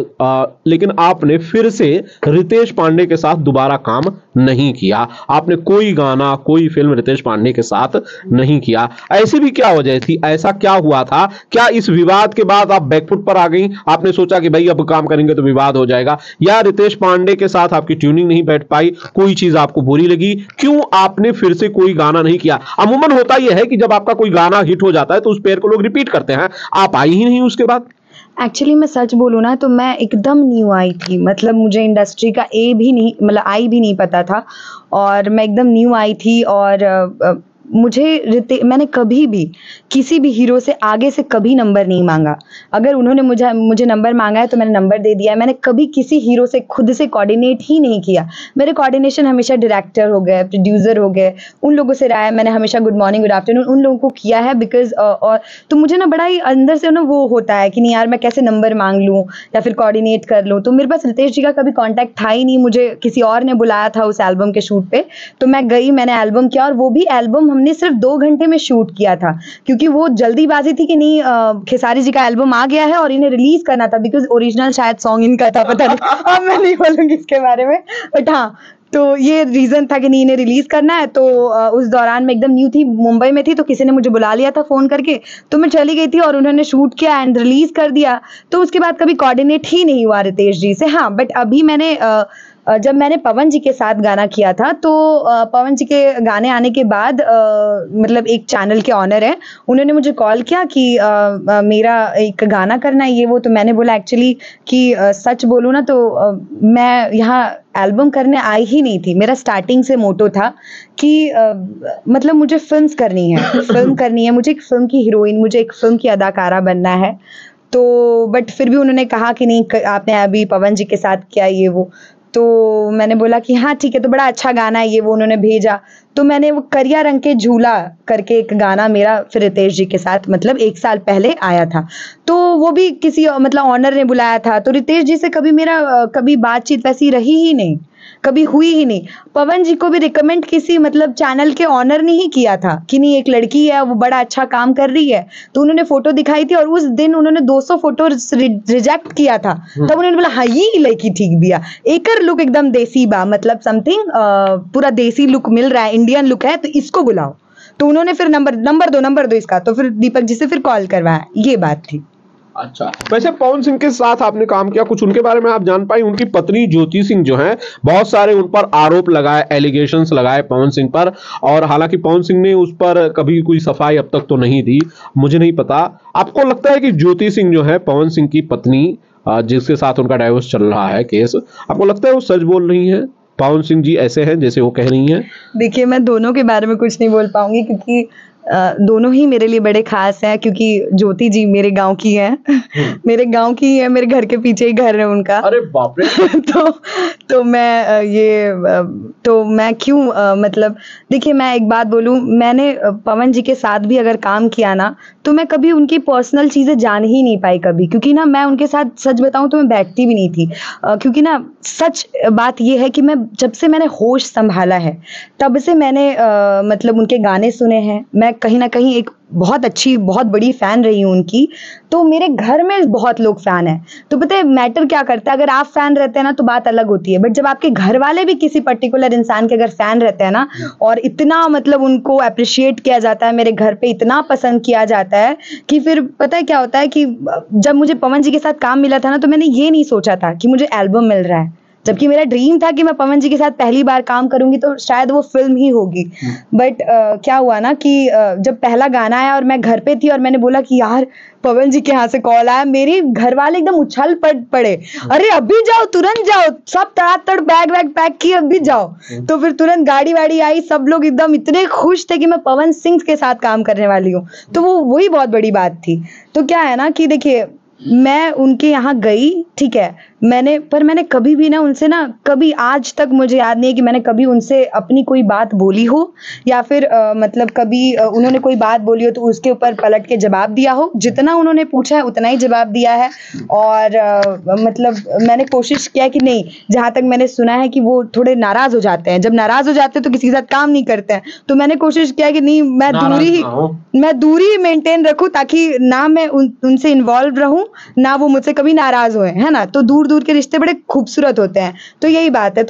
S2: लेकिन आपने फिर से रितेश पांडे के साथ दोबारा काम नहीं किया। आपने कोई गाना, कोई फिल्म रितेश पांडे के साथ नहीं किया। ऐसी भी क्या वजह थी? ऐसा क्या हुआ था? क्या इस विवाद के बाद आप बैकफुट पर आ गई? आपने सोचा कि भाई अब काम करेंगे तो विवाद हो जाएगा, या रितेश पांडे के साथ आपकी ट्यूनिंग नहीं बैठ पाई, कोई चीज आपको बुरी लगी? क्यों आपने फिर से कोई गाना नहीं किया? अमूमन होता यह है कि जब आपका कोई गाना हिट हो जाता है तो उस पेयर को लोग रिपीट करते हैं, आप आई ही नहीं उसके बाद।
S1: एक्चुअली मैं सच बोलूँ ना, तो मैं एकदम न्यू आई थी, मतलब मुझे इंडस्ट्री का आई भी नहीं पता था, और मैं एकदम न्यू आई थी। और मैंने कभी भी किसी भी हीरो से आगे से कभी नंबर नहीं मांगा। अगर उन्होंने मुझे नंबर मांगा है तो मैंने नंबर दे दिया है। मैंने कभी किसी हीरो से खुद से कोऑर्डिनेट ही नहीं किया। मेरे कोऑर्डिनेशन हमेशा डायरेक्टर हो गए, प्रोड्यूसर हो गए, उन लोगों से रहा है। मैंने हमेशा गुड मॉर्निंग, गुड आफ्टरनून उन लोगों को किया है, बिकॉज और तो मुझे ना बड़ा ही अंदर से ना वो होता है कि नहीं यार, मैं कैसे नंबर मांग लूँ या फिर कोऑर्डिनेट कर लूँ। तो मेरे पास रितेश जी का कभी कॉन्टैक्ट था ही नहीं। मुझे किसी और ने बुलाया था उस एल्बम के शूट पे, तो मैं गई, मैंने एल्बम किया, और वो भी एल्बम हमने सिर्फ 2 घंटे में शूट किया था, क्योंकि वो जल्दीबाजी थी कि नहीं, खेसारी जी का एल्बम आ गया है और इन्हें रिलीज करना था, बिकॉज ओरिजिनल शायद सॉन्ग इनका था, पता नहीं, अब मैं नहीं बोलूंगी इसके बारे में, बट हाँ, तो ये रीजन था कि नहीं, इन्हें रिलीज करना है। तो उस दौरान मैं एकदम न्यू थी, मुंबई में थी, तो किसी ने मुझे बुला लिया था फोन करके, तो मैं चली गई थी और उन्होंने शूट किया एंड रिलीज कर दिया। तो उसके बाद कभी कोऑर्डिनेट ही नहीं हुआ रितेश जी से। हाँ, बट अभी मैंने जब मैंने पवन जी के साथ गाना किया था, तो पवन जी के गाने आने के बाद मतलब एक चैनल के ऑनर है, उन्होंने मुझे कॉल किया कि मेरा एक गाना करना है, ये वो। तो मैंने बोला एक्चुअली कि सच बोलूँ ना, तो मैं यहाँ एल्बम करने आई ही नहीं थी। मेरा स्टार्टिंग से मोटो था कि मतलब मुझे फिल्म्स करनी है, फिल्म करनी है, मुझे एक फिल्म की हीरोइन, मुझे एक फिल्म की अदाकारा बनना है। तो बट फिर भी उन्होंने कहा कि नहीं, आपने अभी पवन जी के साथ किया ये वो। तो मैंने बोला कि हाँ ठीक है, तो बड़ा अच्छा गाना है ये, वो उन्होंने भेजा। तो मैंने वो करिया रंग के झूला करके एक गाना मेरा फिर रितेश जी के साथ मतलब 1 साल पहले आया था, तो वो भी किसी मतलब ऑनर ने बुलाया था। तो रितेश जी से कभी मेरा कभी बातचीत वैसी रही ही नहीं, कभी हुई ही नहीं। पवन जी को भी रिकमेंड किसी मतलब चैनल के ऑनर ने ही किया था कि नहीं एक लड़की है वो बड़ा अच्छा काम कर रही है, तो उन्होंने फोटो दिखाई थी और उस दिन उन्होंने 200 फोटो रिजेक्ट किया था। तब उन्होंने बोला हाँ ये लड़की ठीक बिया, एकर लुक एकदम देसी बा, मतलब समथिंग पूरा देसी लुक मिल रहा है, इंडियन लुक है, तो इसको बुलाओ। तो उन्होंने फिर नंबर दो इसका, तो फिर दीपक जी से फिर कॉल करवाया, ये बात थी।
S2: अच्छा, वैसे पवन सिंह के साथ आपने काम किया, कुछ उनके बारे में आप जान पाई? उनकी पत्नी ज्योति सिंह जो हैं, बहुत सारे उन पर आरोप लगाए, एलिगेशंस लगाए पवन सिंह पर, और हालांकि पवन सिंह ने उस पर कभी कोई सफाई अब तक तो नहीं दी, मुझे नहीं पता। आपको लगता है कि ज्योति सिंह जो है पवन सिंह की पत्नी, जिसके साथ उनका डाइवोर्स चल रहा है केस, आपको लगता है वो सच बोल रही है? पवन सिंह जी ऐसे हैं जैसे वो कह रही हैं?
S1: देखिए मैं दोनों के बारे में कुछ नहीं बोल पाऊंगी, क्योंकि दोनों ही मेरे लिए बड़े खास हैं, क्योंकि ज्योति जी मेरे गांव की हैं। मेरे गांव की है, मेरे घर के पीछे ही घर है उनका।
S2: अरे बाप रे।
S1: तो मैं क्यों मतलब देखिए मैं एक बात बोलूं, मैंने पवन जी के साथ भी अगर काम किया ना, तो मैं कभी उनकी पर्सनल चीजें जान ही नहीं पाई कभी, क्योंकि ना मैं उनके साथ सच बताऊं तो मैं बैठती भी नहीं थी, क्योंकि ना सच बात ये है कि मैं जब से मैंने होश संभाला है तब से मैंने मतलब उनके गाने सुने हैं। मैं कहीं ना कहीं एक बहुत बड़ी फैन रही हूँ उनकी, तो मेरे घर में बहुत लोग फैन हैं। तो पता है मैटर क्या करता है, अगर आप फैन रहते हैं ना तो बात अलग होती है, बट जब आपके घर वाले भी किसी पर्टिकुलर इंसान के अगर फैन रहते हैं ना, और इतना मतलब उनको अप्रिशिएट किया जाता है, मेरे घर पे इतना पसंद किया जाता है कि फिर पता है क्या होता है कि जब मुझे पवन जी के साथ काम मिला था ना, तो मैंने ये नहीं सोचा था कि मुझे एल्बम मिल रहा है, जबकि मेरा ड्रीम था कि मैं पवन जी के साथ पहली बार काम करूंगी तो शायद वो फिल्म ही होगी। बट क्या हुआ ना कि जब पहला गाना आया और मैं घर पे थी और मैंने बोला कि यार पवन जी के यहाँ से कॉल आया, मेरे घर वाले एकदम उछल पड़े, अरे अभी जाओ, तुरंत जाओ, सब तड़ातड़ बैग वैग पैक किए, अभी जाओ। तो फिर तुरंत गाड़ी वाड़ी आई, सब लोग एकदम इतने खुश थे कि मैं पवन सिंह के साथ काम करने वाली हूँ, तो वो वही बहुत बड़ी बात थी। तो क्या है ना कि देखिए मैं उनके यहाँ गई, ठीक है, मैंने कभी भी ना उनसे ना, कभी आज तक मुझे याद नहीं है कि मैंने कभी उनसे अपनी कोई बात बोली हो, या फिर मतलब कभी उन्होंने कोई बात बोली हो तो उसके ऊपर पलट के जवाब दिया हो। जितना उन्होंने पूछा है उतना ही जवाब दिया है, और मतलब मैंने कोशिश किया कि नहीं, जहाँ तक मैंने सुना है कि वो थोड़े नाराज हो जाते हैं, जब नाराज हो जाते हैं तो किसी के साथ काम नहीं करते हैं, तो मैंने कोशिश किया कि नहीं मैं दूरी मेंटेन रखूं, ताकि ना मैं उनसे इन्वॉल्व रहूं, ना वो मुझसे कभी नाराज हुए, है ना। तो दूर दूर के रिश्ते बड़े खूबसूरत होते हैं, तो यही बात है।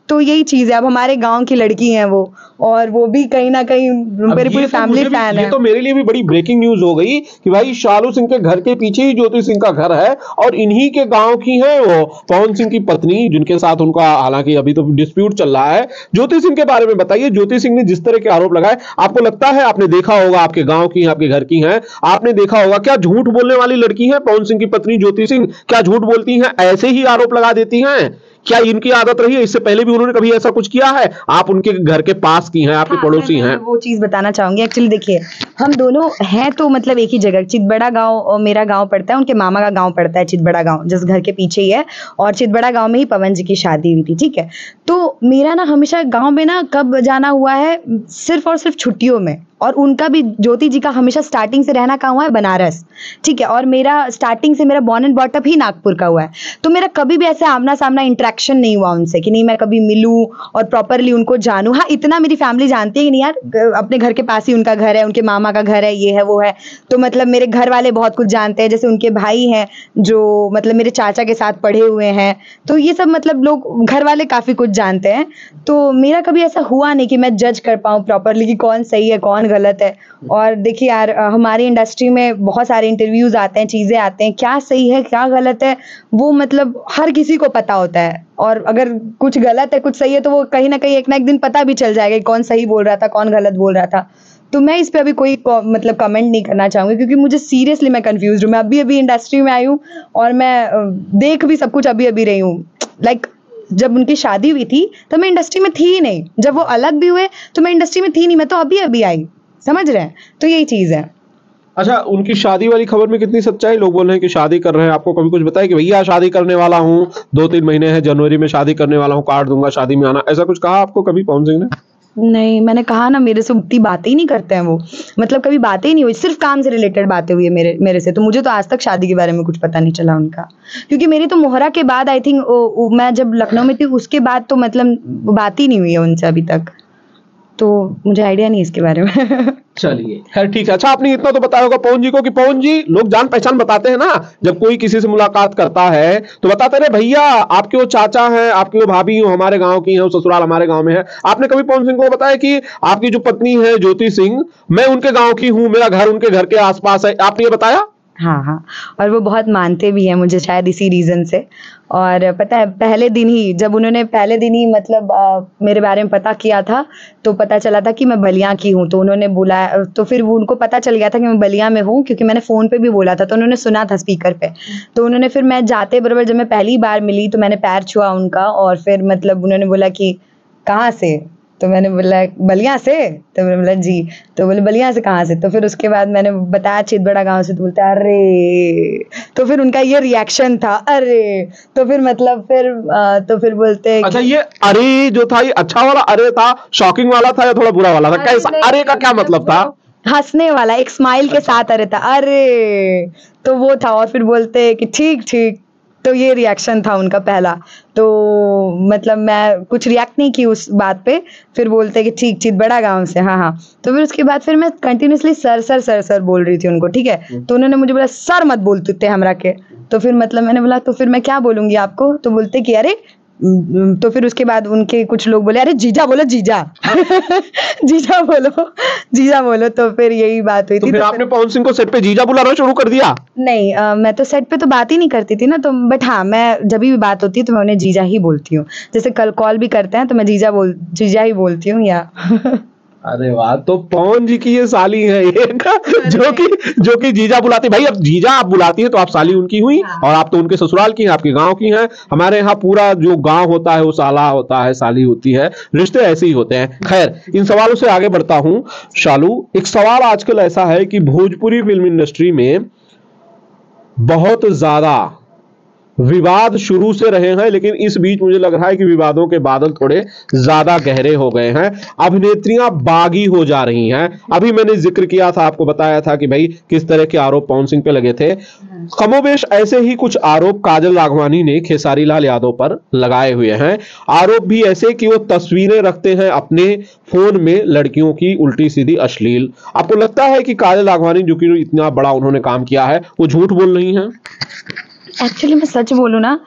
S1: तो यही चीज है। अब हमारे गांव की लड़की हैं वो, और वो भी कहीं ना कहीं मेरी पूरी फैमिली फैन है।
S2: ये तो मेरे लिए भी बड़ी ब्रेकिंग न्यूज हो गई कि भाई शालू सिंह के घर के पीछे ही ज्योति सिंह का घर है, और इन्हीं के गांव की है वो पवन सिंह की पत्नी, जिनके साथ उनका हालांकि अभी तो डिस्प्यूट चल रहा है। ज्योति सिंह के बारे में बताइए, ज्योति सिंह ने जिस तरह के आरोप लगाए, आपको लगता है, आपने देखा होगा, आपके गांव की, आपके घर की है, आपने देखा होगा, क्या झूठ बोलने वाली लड़की है पवन सिंह की पत्नी ज्योति सिंह? क्या झूठ बोलती हैं, ऐसे ही आरोप लगा देती हैं? क्या इनकी आदत रही है? इससे पहले भी उन्होंने कभी ऐसा कुछ किया है? आप उनके घर के पास की हैं, आपके पड़ोसी हैं।
S1: वो चीज बताना चाहूंगी। एक्चुअली देखिए हम दोनों हैं तो मतलब एक ही जगह, चितबड़ा गांव मेरा गांव पड़ता है, उनके मामा का गांव पड़ता है चितबड़ा गांव, जिस घर के पीछे ही है, और चितबड़ा गांव में ही पवन जी की शादी हुई थी, ठीक है। तो मेरा ना हमेशा गांव में ना कब जाना हुआ है, सिर्फ और सिर्फ छुट्टियों में, और उनका भी, ज्योति जी का हमेशा स्टार्टिंग से रहना कहाँ हुआ है, बनारस, ठीक है, और मेरा स्टार्टिंग से मेरा बॉर्न एंड बॉटअप ही नागपुर का हुआ है। तो मेरा कभी भी ऐसे आमना सामना इंटरेक्शन नहीं हुआ उनसे कि नहीं मैं कभी मिलूं और प्रॉपरली उनको जानूं। हाँ इतना मेरी फैमिली जानती है कि नहीं यार अपने घर के पास ही उनका घर है, उनके मामा का घर है, ये है वो है, तो मतलब मेरे घर वाले बहुत कुछ जानते हैं। जैसे उनके भाई हैं जो मतलब मेरे चाचा के साथ पढ़े हुए हैं, तो ये सब मतलब लोग घर वाले काफी कुछ जानते हैं। तो मेरा कभी ऐसा हुआ नहीं कि मैं जज कर पाऊं प्रॉपरली कि कौन सही है कौन गलत है। और देखिए यार हमारी इंडस्ट्री में बहुत सारे इंटरव्यूज आते हैं, चीजें आते हैं, क्या सही है क्या गलत है वो मतलब हर किसी को पता होता है, और अगर कुछ गलत है कुछ सही है तो वो कहीं ना कहीं एक ना एक दिन पता भी चल जाएगा कि कौन सही बोल रहा था कौन गलत बोल रहा था। तो मैं इस पे अभी कोई मतलब कमेंट नहीं करना चाहूंगी, क्योंकि मुझे सीरियसली मैं कंफ्यूज हूँ। मैं अभी इंडस्ट्री में आई हूँ और मैं देख भी सब कुछ अभी रही हूँ। लाइक जब उनकी शादी हुई थी तो मैं इंडस्ट्री में थी ही नहीं, जब वो अलग भी हुए तो मैं इंडस्ट्री में थी नहीं, मैं तो अभी आई, समझ रहे हैं। तो यही चीज है।
S2: अच्छा, उनकी शादी वाली खबर में कितनी सच्चाई? लोग बोल रहे हैं कि शादी कर रहे हैं, आपको कभी कुछ बताया कि भैया शादी करने वाला हूँ, 2-3 महीने हैं, जनवरी में शादी करने वाला हूँ, कार्ड दूंगा, शादी में आना, ऐसा कुछ कहा आपको कभी पवन सिंह ने?
S1: नहीं, मैंने कहा ना, मेरे से उतनी बातें ही नहीं करते हैं वो। मतलब कभी बातें ही नहीं हुई, सिर्फ काम से रिलेटेड बातें हुई है मेरे से। तो मुझे तो आज तक शादी के बारे में कुछ पता नहीं चला उनका, क्योंकि मेरी तो मोहरा के बाद आई थिंक मैं जब लखनऊ में थी उसके बाद तो मतलब बात ही नहीं हुई है उनसे अभी तक, तो मुझे आइडिया नहीं इसके बारे में।
S2: चलिए, खैर ठीक है। अच्छा, आपने इतना तो बताया होगा पवन जी को कि पवन जी, लोग जान पहचान बताते हैं ना, जब कोई किसी से मुलाकात करता है तो बताते रहे भैया आपके वो चाचा हैं, आपकी वो भाभी हो हमारे गांव की हैं, वो ससुराल हमारे गांव में है। आपने कभी पवन सिंह को बताया कि आपकी जो पत्नी है ज्योति सिंह, मैं उनके गांव की हूं, मेरा घर उनके घर के आसपास है, आपने ये बताया?
S1: हाँ हाँ, और वो बहुत मानते भी हैं मुझे, शायद इसी रीजन से। और पता है, पहले दिन ही जब उन्होंने पहले दिन ही मतलब मेरे बारे में पता किया था, तो पता चला था कि मैं बलिया की हूँ, तो उन्होंने बुलाया, तो फिर वो उनको पता चल गया था कि मैं बलिया में हूँ, क्योंकि मैंने फ़ोन पे भी बोला था, तो उन्होंने सुना था स्पीकर पे। तो उन्होंने फिर, मैं जाते बराबर जब मैं पहली बार मिली तो मैंने पैर छुआ उनका, और फिर मतलब उन्होंने बोला कि कहाँ से? तो मैंने बोला बलिया से। तो मैंने बोला जी। तो बोले बलिया से कहाँ से? तो फिर उसके बाद मैंने बताया चितबड़ा गांव से। तो बोलते अरे, तो फिर उनका ये रिएक्शन था, अरे। तो फिर मतलब तो फिर बोलते
S2: अच्छा, ये अरे जो था, ये अच्छा वाला अरे था, शॉकिंग वाला था, या थोड़ा बुरा वाला था? कैसा अरे का क्या मतलब था?
S1: हंसने वाला, एक स्माइल के साथ अरे था, अरे। तो वो था, और फिर बोलते कि ठीक ठीक। तो ये रिएक्शन था उनका पहला। तो मतलब मैं कुछ रिएक्ट नहीं की उस बात पे। फिर बोलते कि ठीक ठीक, बड़ा गांव से, हाँ हाँ। तो फिर उसके बाद फिर मैं continuously sir sir sir sir बोल रही थी उनको, ठीक है। तो उन्होंने मुझे बोला सर मत बोलते थे हमरा के। तो फिर मतलब मैंने बोला तो फिर मैं क्या बोलूंगी आपको? तो बोलते कि अरे। तो फिर उसके बाद उनके कुछ लोग बोले अरे जीजा बोलो, जीजा। जीजा बोलो, जीजा बोलो। तो फिर यही बात हुई
S2: तो
S1: थी।
S2: फिर
S1: तो
S2: आपने पवन सिंह को सेट पे जीजा बुलाना शुरू कर दिया?
S1: नहीं, मैं तो सेट पे तो बात ही नहीं करती थी ना, तो बट हाँ, मैं जब भी बात होती है तो मैं उन्हें जीजा ही बोलती हूँ। जैसे कल कॉल भी करते हैं तो मैं जीजा ही बोलती हूँ, या
S2: अरे वाह, तो पवन जी की ये साली है एक, जो कि जीजा बुलाती। भाई अब जीजा आप बुलाती है तो आप साली उनकी हुई, और आप तो उनके ससुराल की हैं, आपके गांव की हैं। हमारे यहाँ पूरा जो गांव होता है वो साला होता है, साली होती है, रिश्ते ऐसे ही होते हैं। खैर, इन सवालों से आगे बढ़ता हूं। शालू, एक सवाल आजकल ऐसा है कि भोजपुरी फिल्म इंडस्ट्री में बहुत ज्यादा विवाद शुरू से रहे हैं, लेकिन इस बीच मुझे लग रहा है कि विवादों के बादल थोड़े ज्यादा गहरे हो गए हैं। अभिनेत्रियां बागी हो जा रही हैं। अभी मैंने जिक्र किया था, आपको बताया था कि भाई किस तरह के आरोप पवन सिंह पे लगे थे। कमोबेश ऐसे ही कुछ आरोप काजल राघवानी ने खेसारी लाल यादव पर लगाए हुए हैं। आरोप भी ऐसे कि वो तस्वीरें रखते हैं अपने फोन में लड़कियों की उल्टी सीधी अश्लील। आपको लगता है कि काजल राघवानी, जो कि इतना बड़ा उन्होंने काम किया है, वो झूठ बोल रही हैं?
S1: एक्चुअली मैं सच बोलूँ ना,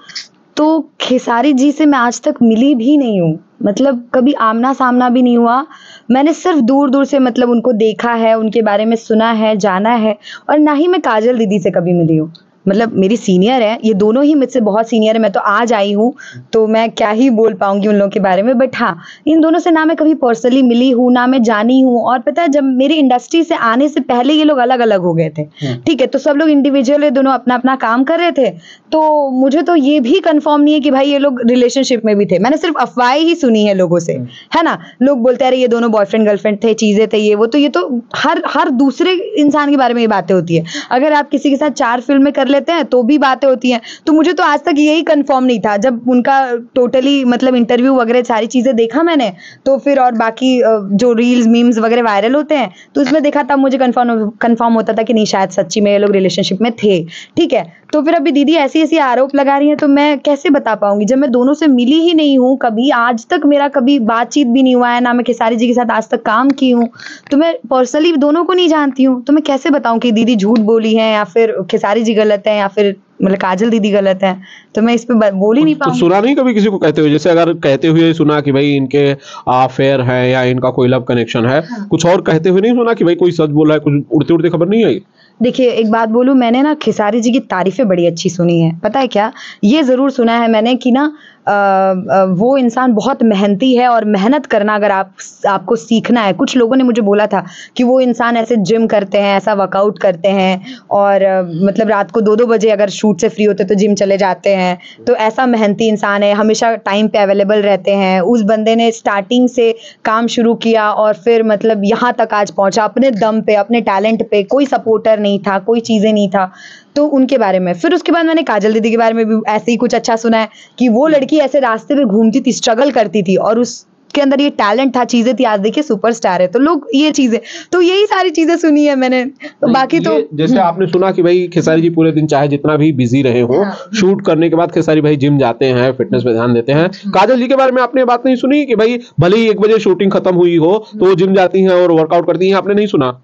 S1: तो खेसारी जी से मैं आज तक मिली भी नहीं हूँ। मतलब कभी आमना सामना भी नहीं हुआ। मैंने सिर्फ दूर दूर से मतलब उनको देखा है, उनके बारे में सुना है, जाना है। और ना ही मैं काजल दीदी से कभी मिली हूँ। मतलब मेरी सीनियर है, ये दोनों ही मुझसे बहुत सीनियर है। मैं तो आज आई हूँ, तो मैं क्या ही बोल पाऊंगी उन लोगों के बारे में। बट हाँ, इन दोनों से ना मैं कभी पर्सनली मिली हूँ, ना मैं जानी हूँ। और पता है, जब मेरी इंडस्ट्री से आने से पहले ये लोग अलग अलग हो गए थे, ठीक है। तो सब लोग इंडिविजुअल है, दोनों अपना अपना काम कर रहे थे। तो मुझे तो ये भी कंफर्म नहीं है कि भाई ये लोग रिलेशनशिप में भी थे। मैंने सिर्फ अफवाहें ही सुनी है लोगों से, है ना। लोग बोलते हैं अरे ये दोनों बॉयफ्रेंड गर्लफ्रेंड थे, चीजें थे, ये वो। तो ये तो हर दूसरे इंसान के बारे में ये बातें होती है। अगर आप किसी के साथ 4 फिल्में कर लेते हैं तो भी बातें होती हैं। तो मुझे तो आज तक यही कंफर्म नहीं था। जब उनका टोटली मतलब इंटरव्यू वगैरह सारी चीजें देखा मैंने, तो फिर और बाकी जो रील्स मीम्स वगैरह वायरल होते हैं, तो उसमें देखा, तब मुझे कंफर्म होता था कि नहीं, शायद सच्ची में ये लोग रिलेशनशिप में थे, ठीक है। तो फिर अभी दीदी ऐसी ऐसी आरोप लगा रही हैं, तो मैं कैसे बता पाऊंगी जब मैं दोनों से मिली ही नहीं हूँ कभी। आज तक मेरा कभी बातचीत भी नहीं हुआ है, ना मैं खेसारी जी के साथ आज तक काम की हूँ। तो मैं पर्सनली दोनों को नहीं जानती हूँ। तो मैं कैसे बताऊं कि दीदी झूठ बोली है, या फिर खेसारी जी गलत है, या फिर मतलब काजल दीदी गलत है। तो मैं इस पे बोल ही नहीं
S2: तो
S1: पाऊंगी।
S2: सुना नहीं कभी किसी को कहते हुए? जैसे अगर कहते हुए सुना कि भाई इनके अफेयर है, या इनका कोई लव कनेक्शन है, कुछ और कहते हुए नहीं सुना कि भाई कोई सच बोला है? कुछ उड़ते उड़ते खबर नहीं आई?
S1: देखिए, एक बात बोलूं, मैंने ना खेसारी जी की तारीफें बड़ी अच्छी सुनी है। पता है क्या, ये जरूर सुना है मैंने कि ना वो इंसान बहुत मेहनती है और मेहनत करना अगर आपको सीखना है। कुछ लोगों ने मुझे बोला था कि वो इंसान ऐसे जिम करते हैं, ऐसा वर्कआउट करते हैं और मतलब रात को 2-2 बजे अगर शूट से फ्री होते तो जिम चले जाते हैं, तो ऐसा मेहनती इंसान है, हमेशा टाइम पे अवेलेबल रहते हैं। उस बंदे ने स्टार्टिंग से काम शुरू किया और फिर मतलब यहाँ तक आज पहुंचा अपने दम पे, अपने टैलेंट पे, कोई सपोर्टर नहीं था, कोई चीज़ें नहीं था। तो उनके बारे में फिर उसके बाद मैंने काजल दीदी के बारे में भी ऐसे ही कुछ अच्छा सुना है कि वो लड़की ऐसे रास्ते पे घूमती थी, स्ट्रगल करती थी और उसके अंदर ये टैलेंट था, चीजें थी, आज देखिए सुपरस्टार है। तो लोग ये चीजें, तो यही सारी चीजें सुनी है मैंने। तो बाकी तो
S2: जैसे आपने सुना कि भाई खेसारी जी पूरे दिन चाहे जितना भी बिजी रहे हो, शूट करने के बाद खेसारी भाई जिम जाते हैं, फिटनेस पे ध्यान देते हैं। काजल जी के बारे में आपने बात नहीं सुनी कि भाई भले ही 1 बजे शूटिंग खत्म हुई हो तो वो जिम जाती हैं और वर्कआउट करती हैं, आपने नहीं सुना?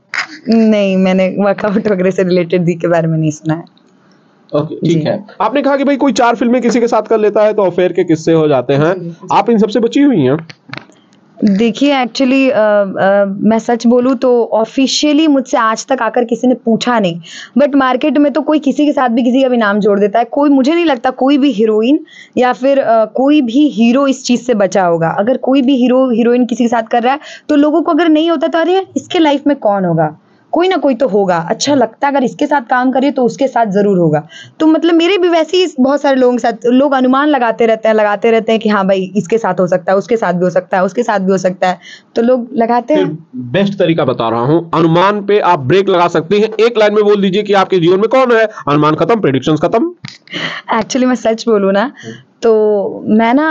S1: नहीं, मैंने वर्कआउट वगैरह से रिलेटेड दी के बारे में नहीं सुना है।
S2: ओके, ठीक है। आपने कहा कि भाई कोई 4 फिल्में किसी के साथ कर लेता है तो अफेयर के किस्से हो जाते हैं, आप इन सबसे बची हुई हैं?
S1: देखिए एक्चुअली मैं सच बोलूँ तो ऑफिशियली मुझसे आज तक आकर किसी ने पूछा नहीं, बट मार्केट में तो कोई किसी के साथ भी किसी का भी नाम जोड़ देता है। कोई, मुझे नहीं लगता कोई भी हीरोइन या फिर कोई भी हीरो इस चीज़ से बचा होगा। अगर कोई भी हीरो हीरोइन किसी के साथ कर रहा है तो लोगों को अगर नहीं होता तो अरे यार इसके लाइफ में कौन होगा, कोई ना कोई तो होगा, अच्छा लगता है, अगर इसके साथ काम करिए तो उसके साथ जरूर होगा। तो मतलब मेरे भी वैसे ही बहुत सारे लोगों के साथ लोग अनुमान लगाते रहते हैं कि हाँ भाई इसके साथ हो सकता है, उसके साथ भी हो सकता है, उसके साथ भी हो सकता है, तो लोग लगाते हैं।
S2: बेस्ट तरीका बता रहा हूँ, अनुमान पे आप ब्रेक लगा सकती हैं। एक लाइन में बोल दीजिए कि आपके जीवन में कौन है, अनुमान खत्म, प्रेडिक्शंस खत्म।
S1: एक्चुअली मैं सच बोलूँ ना तो मैं ना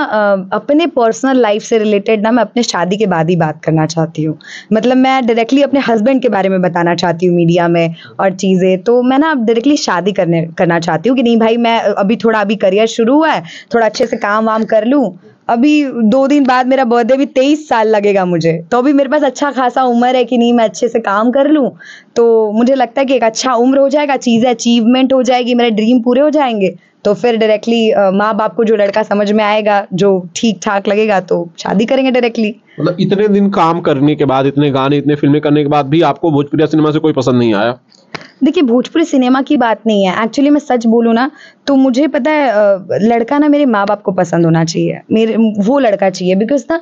S1: अपने पर्सनल लाइफ से रिलेटेड ना मैं अपने शादी के बाद ही बात करना चाहती हूँ। मतलब मैं डायरेक्टली अपने हस्बैंड के बारे में बताना चाहती हूँ मीडिया में और चीज़ें। तो मैं ना डायरेक्टली शादी करना चाहती हूँ कि नहीं भाई मैं अभी करियर शुरू हुआ है, थोड़ा अच्छे से काम वाम कर लूँ। अभी 2 दिन बाद मेरा बर्थडे भी 23 साल लगेगा मुझे, तो अभी मेरे पास अच्छा खासा उम्र है कि नहीं मैं अच्छे से काम कर लूँ। तो मुझे लगता है कि एक अच्छा उम्र हो जाएगा, चीज़ें अचीवमेंट हो जाएगी, मेरे ड्रीम पूरे हो जाएंगे। तो फिर डायरेक्टली माँ बाप को जो लड़का समझ में आएगा, जो ठीक ठाक लगेगा, तो शादी करेंगे डायरेक्टली।
S2: मतलब इतने दिन काम करने के बाद, इतने गाने, इतने फिल्में करने के बाद भी आपको भोजपुरी सिनेमा से कोई पसंद नहीं आया?
S1: देखिए भोजपुरी सिनेमा की बात नहीं है, एक्चुअली मैं सच बोलूँ ना तो मुझे पता है लड़का ना मेरे माँ बाप को पसंद होना चाहिए, मेरे वो लड़का चाहिए। बिकॉज ना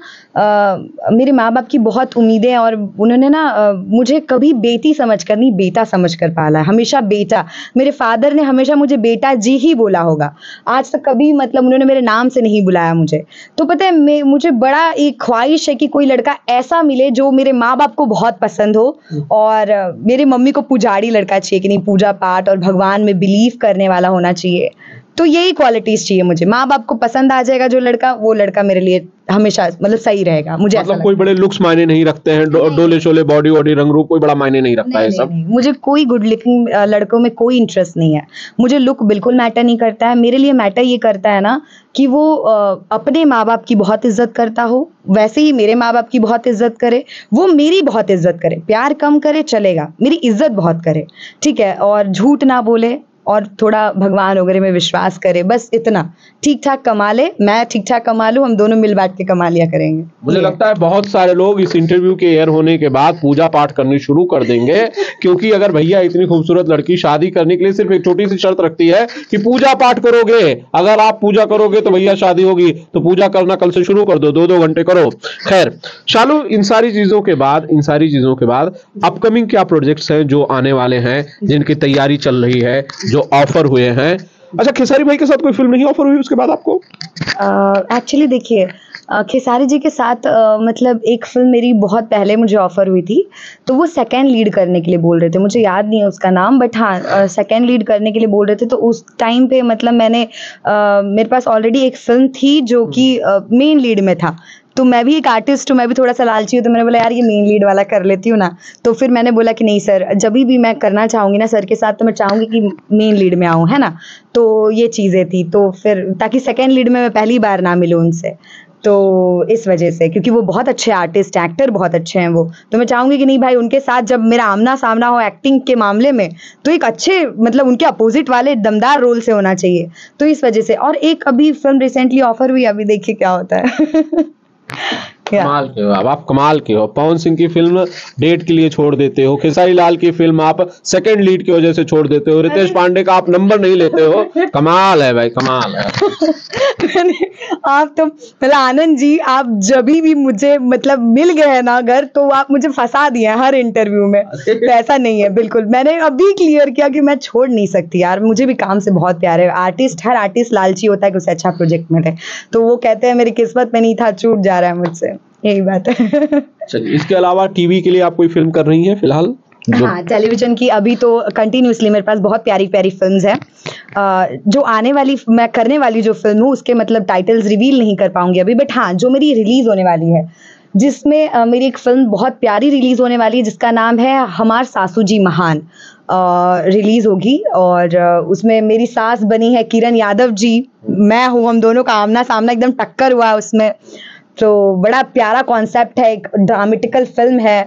S1: मेरे माँ बाप की बहुत उम्मीदें हैं और उन्होंने ना मुझे कभी बेटी समझकर नहीं बेटा समझकर पाला है, हमेशा बेटा। मेरे फादर ने हमेशा मुझे बेटा जी ही बोला होगा, आज तक कभी मतलब उन्होंने मेरे नाम से नहीं बुलाया मुझे। तो पता है मुझे बड़ा एक ख्वाहिश है कि कोई लड़का ऐसा मिले जो मेरे माँ बाप को बहुत पसंद हो और मेरे मम्मी को पुजारी लड़का चाहिए कि नहीं, पूजा पाठ और भगवान में बिलीव करने वाला होना चाहिए। तो यही क्वालिटीज चाहिए मुझे। माँ बाप को पसंद आ जाएगा जो लड़का, वो लड़का मेरे लिए हमेशा मतलब सही रहेगा। मुझे
S2: मतलब कोई बड़े लुक्स मायने नहीं रखते हैं, डोले शोले बॉडी वॉडी रंग रूप कोई बड़ा मायने नहीं रखता है सब?
S1: नहीं, मुझे कोई गुड लुकिंग लड़कों में कोई इंटरेस्ट नहीं है। मुझे लुक बिल्कुल मैटर नहीं करता है। मेरे लिए मैटर ये करता है ना कि वो अपने माँ बाप की बहुत इज्जत करता हो, वैसे ही मेरे माँ बाप की बहुत इज्जत करे, वो मेरी बहुत इज्जत करे, प्यार कम करे चलेगा, मेरी इज्जत बहुत करे, ठीक है, और झूठ ना बोले और थोड़ा भगवान वगैरह में विश्वास करे, बस इतना। ठीक ठाक कमा ले, मैं ठीक ठाक कमा लूँ, हम दोनों मिल बांट के कमा लिया करेंगे।
S2: मुझे लगता है बहुत सारे लोग इस इंटरव्यू के एयर होने के बाद पूजा पाठ करनी शुरू कर देंगे, क्योंकि अगर भैया इतनी खूबसूरत लड़की शादी करने के लिए सिर्फ एक छोटी सी शर्त रखती है कि पूजा पाठ करोगे, अगर आप पूजा करोगे तो भैया शादी होगी, तो पूजा करना कल से शुरू कर दो, 2-2 घंटे करो। खैर शालू, इन सारी चीजों के बाद अपकमिंग क्या प्रोजेक्ट्स हैं जो आने वाले हैं, जिनकी तैयारी चल रही है, जो ऑफर हुए हैं? अच्छा, खेसारी भाई के साथ कोई फिल्म नहीं ऑफर हुई उसके बाद आपको?
S1: एक्चुअली देखिए खेसारी जी के साथ मतलब एक फिल्म मेरी बहुत पहले मुझे ऑफर हुई थी, तो वो सेकंड लीड करने के लिए बोल रहे थे, मुझे याद नहीं है उसका नाम, बट हाँ सेकंड लीड करने के लिए बोल रहे थे। तो उस टाइम पे मतलब मैंने मेरे पास ऑलरेडी एक फिल्म थी जो कि मेन लीड में था, तो मैं भी एक आर्टिस्ट हूँ, मैं भी थोड़ा सा लालची हूँ, तो मैंने बोला यार ये मेन लीड वाला कर लेती हूँ ना। तो फिर मैंने बोला कि नहीं सर, जब भी मैं करना चाहूँगी ना सर के साथ, तो मैं चाहूँगी कि मेन लीड में आऊँ, है ना। तो ये चीज़ें थी, तो फिर ताकि सेकेंड लीड में मैं पहली बार ना मिलूँ उनसे, तो इस वजह से, क्योंकि वो बहुत अच्छे आर्टिस्ट, एक्टर बहुत अच्छे हैं वो, तो मैं चाहूँगी कि नहीं भाई उनके साथ जब मेरा आमना सामना हो एक्टिंग के मामले में, तो एक अच्छे मतलब उनके अपोजिट वाले दमदार रोल से होना चाहिए। तो इस वजह से, और एक अभी फिल्म रिसेंटली ऑफर हुई, अभी देखिए क्या होता है।
S2: कमाल के हो आप कमाल के हो। पवन सिंह की फिल्म डेट के लिए छोड़ देते हो, खेसारी लाल की फिल्म आप सेकंड लीड की वजह से छोड़ देते हो, रितेश पांडे का आप नंबर नहीं लेते हो। कमाल है भाई, कमाल है।
S1: आप तो मतलब आनंद जी, आप जब भी मुझे मतलब मिल गए हैं ना घर, तो आप मुझे फंसा दिए हैं हर इंटरव्यू में। तो ऐसा नहीं है, बिल्कुल मैंने अभी क्लियर किया कि मैं छोड़ नहीं सकती यार, मुझे भी काम से बहुत प्यार है। आर्टिस्ट, हर आर्टिस्ट लालची होता है कि उसे अच्छा प्रोजेक्ट मिले, तो वो कहते हैं मेरी किस्मत में नहीं था, छूट जा रहा है मुझसे, यही बात है।
S2: चलिए, इसके अलावा टीवी के लिए आप कोई फिल्म कर रही हैं फिलहाल?
S1: हाँ, टेलीविजन की अभी तो कंटिन्यूसली मेरे पास बहुत प्यारी प्यारी फिल्म्स हैं। जो आने वाली, मैं करने वाली जो फिल्म हूँ उसके मतलब टाइटल्स रिवील नहीं कर पाऊंगी अभी, बट हाँ जो मेरी रिलीज होने वाली है, जिसमें मेरी एक फिल्म बहुत प्यारी रिलीज होने वाली है जिसका नाम है हमार सासू जी महान, रिलीज होगी। और उसमें मेरी सास बनी है किरण यादव जी, मैं हूँ, हम दोनों का आमना सामना एकदम टक्कर हुआ है उसमें। तो बड़ा प्यारा कॉन्सेप्ट है, एक ड्रामेटिकल फिल्म है।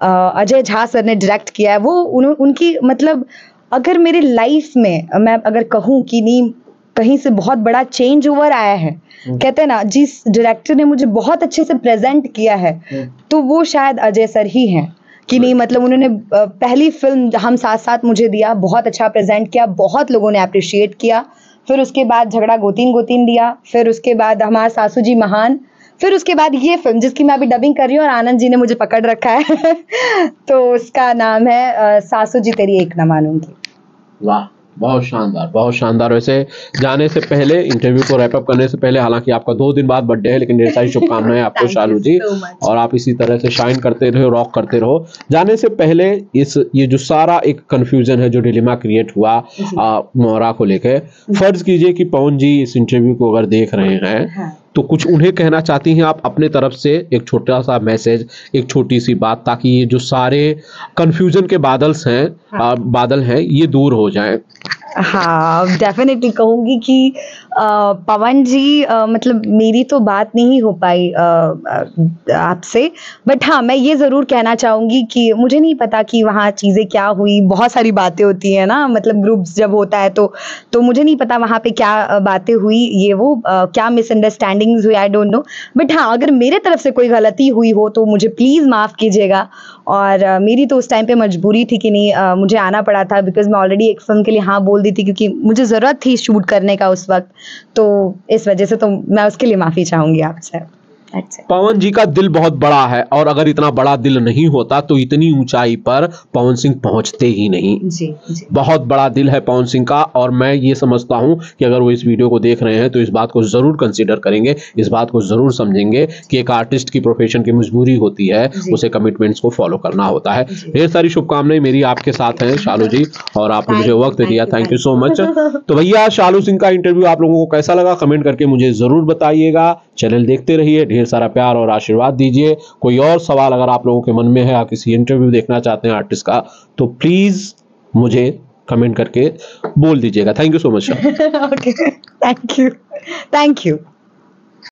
S1: अजय झा सर ने डायरेक्ट किया है। वो उनकी मतलब अगर मेरे लाइफ में मैं अगर कहूँ कि नहीं कहीं से बहुत बड़ा चेंज ओवर आया है, कहते हैं ना जिस डायरेक्टर ने मुझे बहुत अच्छे से प्रेजेंट किया है, तो वो शायद अजय सर ही हैं। कि नहीं मतलब उन्होंने पहली फिल्म हम साथ साथ मुझे दिया, बहुत अच्छा प्रेजेंट किया, बहुत लोगों ने अप्रिशिएट किया। फिर उसके बाद झगड़ा गोतीन गोतीन दिया, फिर उसके बाद हमारे सासू जी महान, फिर उसके बाद ये फिल्म जिसकी मैं अभी डबिंग कर रही हूँ और आनंद जी ने मुझे पकड़ रखा है। तो उसका नाम है सासू जी तेरी एक न मानूंगी।
S2: वाह, बहुत शानदार, बहुत शानदार। वैसे जाने से पहले, इंटरव्यू को रैप अप करने से पहले, हालांकि आपका 2 दिन बाद बर्थडे है, लेकिन ढेर सारी शुभकामनाएं आपको शालू जी, और आप इसी तरह से शाइन करते रहो, रॉक करते रहो। जाने से पहले ये जो सारा एक कंफ्यूजन है, जो डिलेमा क्रिएट हुआ मोरा को लेकर, फर्ज कीजिए कि पवन जी इस इंटरव्यू को अगर देख रहे हैं, तो कुछ उन्हें कहना चाहती हैं आप अपने तरफ से, एक छोटा सा मैसेज, एक छोटी सी बात, ताकि ये जो सारे कंफ्यूजन के बादल हैं ये दूर हो जाएं।
S1: हाँ, डेफिनेटली कहूंगी कि पवन जी मतलब मेरी तो बात नहीं हो पाई आपसे, बट हाँ मैं ये ज़रूर कहना चाहूँगी कि मुझे नहीं पता कि वहाँ चीज़ें क्या हुई, बहुत सारी बातें होती हैं ना, मतलब ग्रुप्स जब होता है तो मुझे नहीं पता वहाँ पे क्या बातें हुई, ये वो क्या मिसअंडरस्टैंडिंग्स हुई, आई डोंट नो। बट हाँ अगर मेरे तरफ से कोई गलती हुई हो तो मुझे प्लीज़ माफ़ कीजिएगा। और मेरी तो उस टाइम पे मजबूरी थी कि नहीं मुझे आना पड़ा था, बिकॉज मैं ऑलरेडी एक फिल्म के लिए हाँ बोल दी थी, क्योंकि मुझे ज़रूरत थी शूट करने का उस वक्त, तो इस वजह से तो मैं उसके लिए माफ़ी चाहूँगी आपसे।
S2: पवन जी का दिल बहुत बड़ा है, और अगर इतना बड़ा दिल नहीं होता तो इतनी ऊंचाई पर पवन सिंह पहुंचते ही नहीं।
S1: जी।
S2: बहुत बड़ा दिल है पवन सिंह का, और मैं ये समझता हूं कि अगर वो इस वीडियो को देख रहे हैं तो इस बात को जरूर कंसीडर करेंगे, इस बात को जरूर समझेंगे कि एक आर्टिस्ट की प्रोफेशन की मजबूरी होती है, उसे कमिटमेंट्स को फॉलो करना होता है। ढेर सारी शुभकामनाएं मेरी आपके साथ हैं शालू जी, और आपने मुझे वक्त दिया, थैंक यू सो मच। तो भैया, शालू सिंह का इंटरव्यू आप लोगों को कैसा लगा कमेंट करके मुझे जरूर बताइएगा। चैनल देखते रहिए, ढेर सारा प्यार और आशीर्वाद दीजिए। कोई और सवाल अगर आप लोगों के मन में है, या किसी इंटरव्यू देखना चाहते हैं आर्टिस्ट का, तो प्लीज मुझे कमेंट करके बोल दीजिएगा। Thank you so much.
S1: Okay, thank you.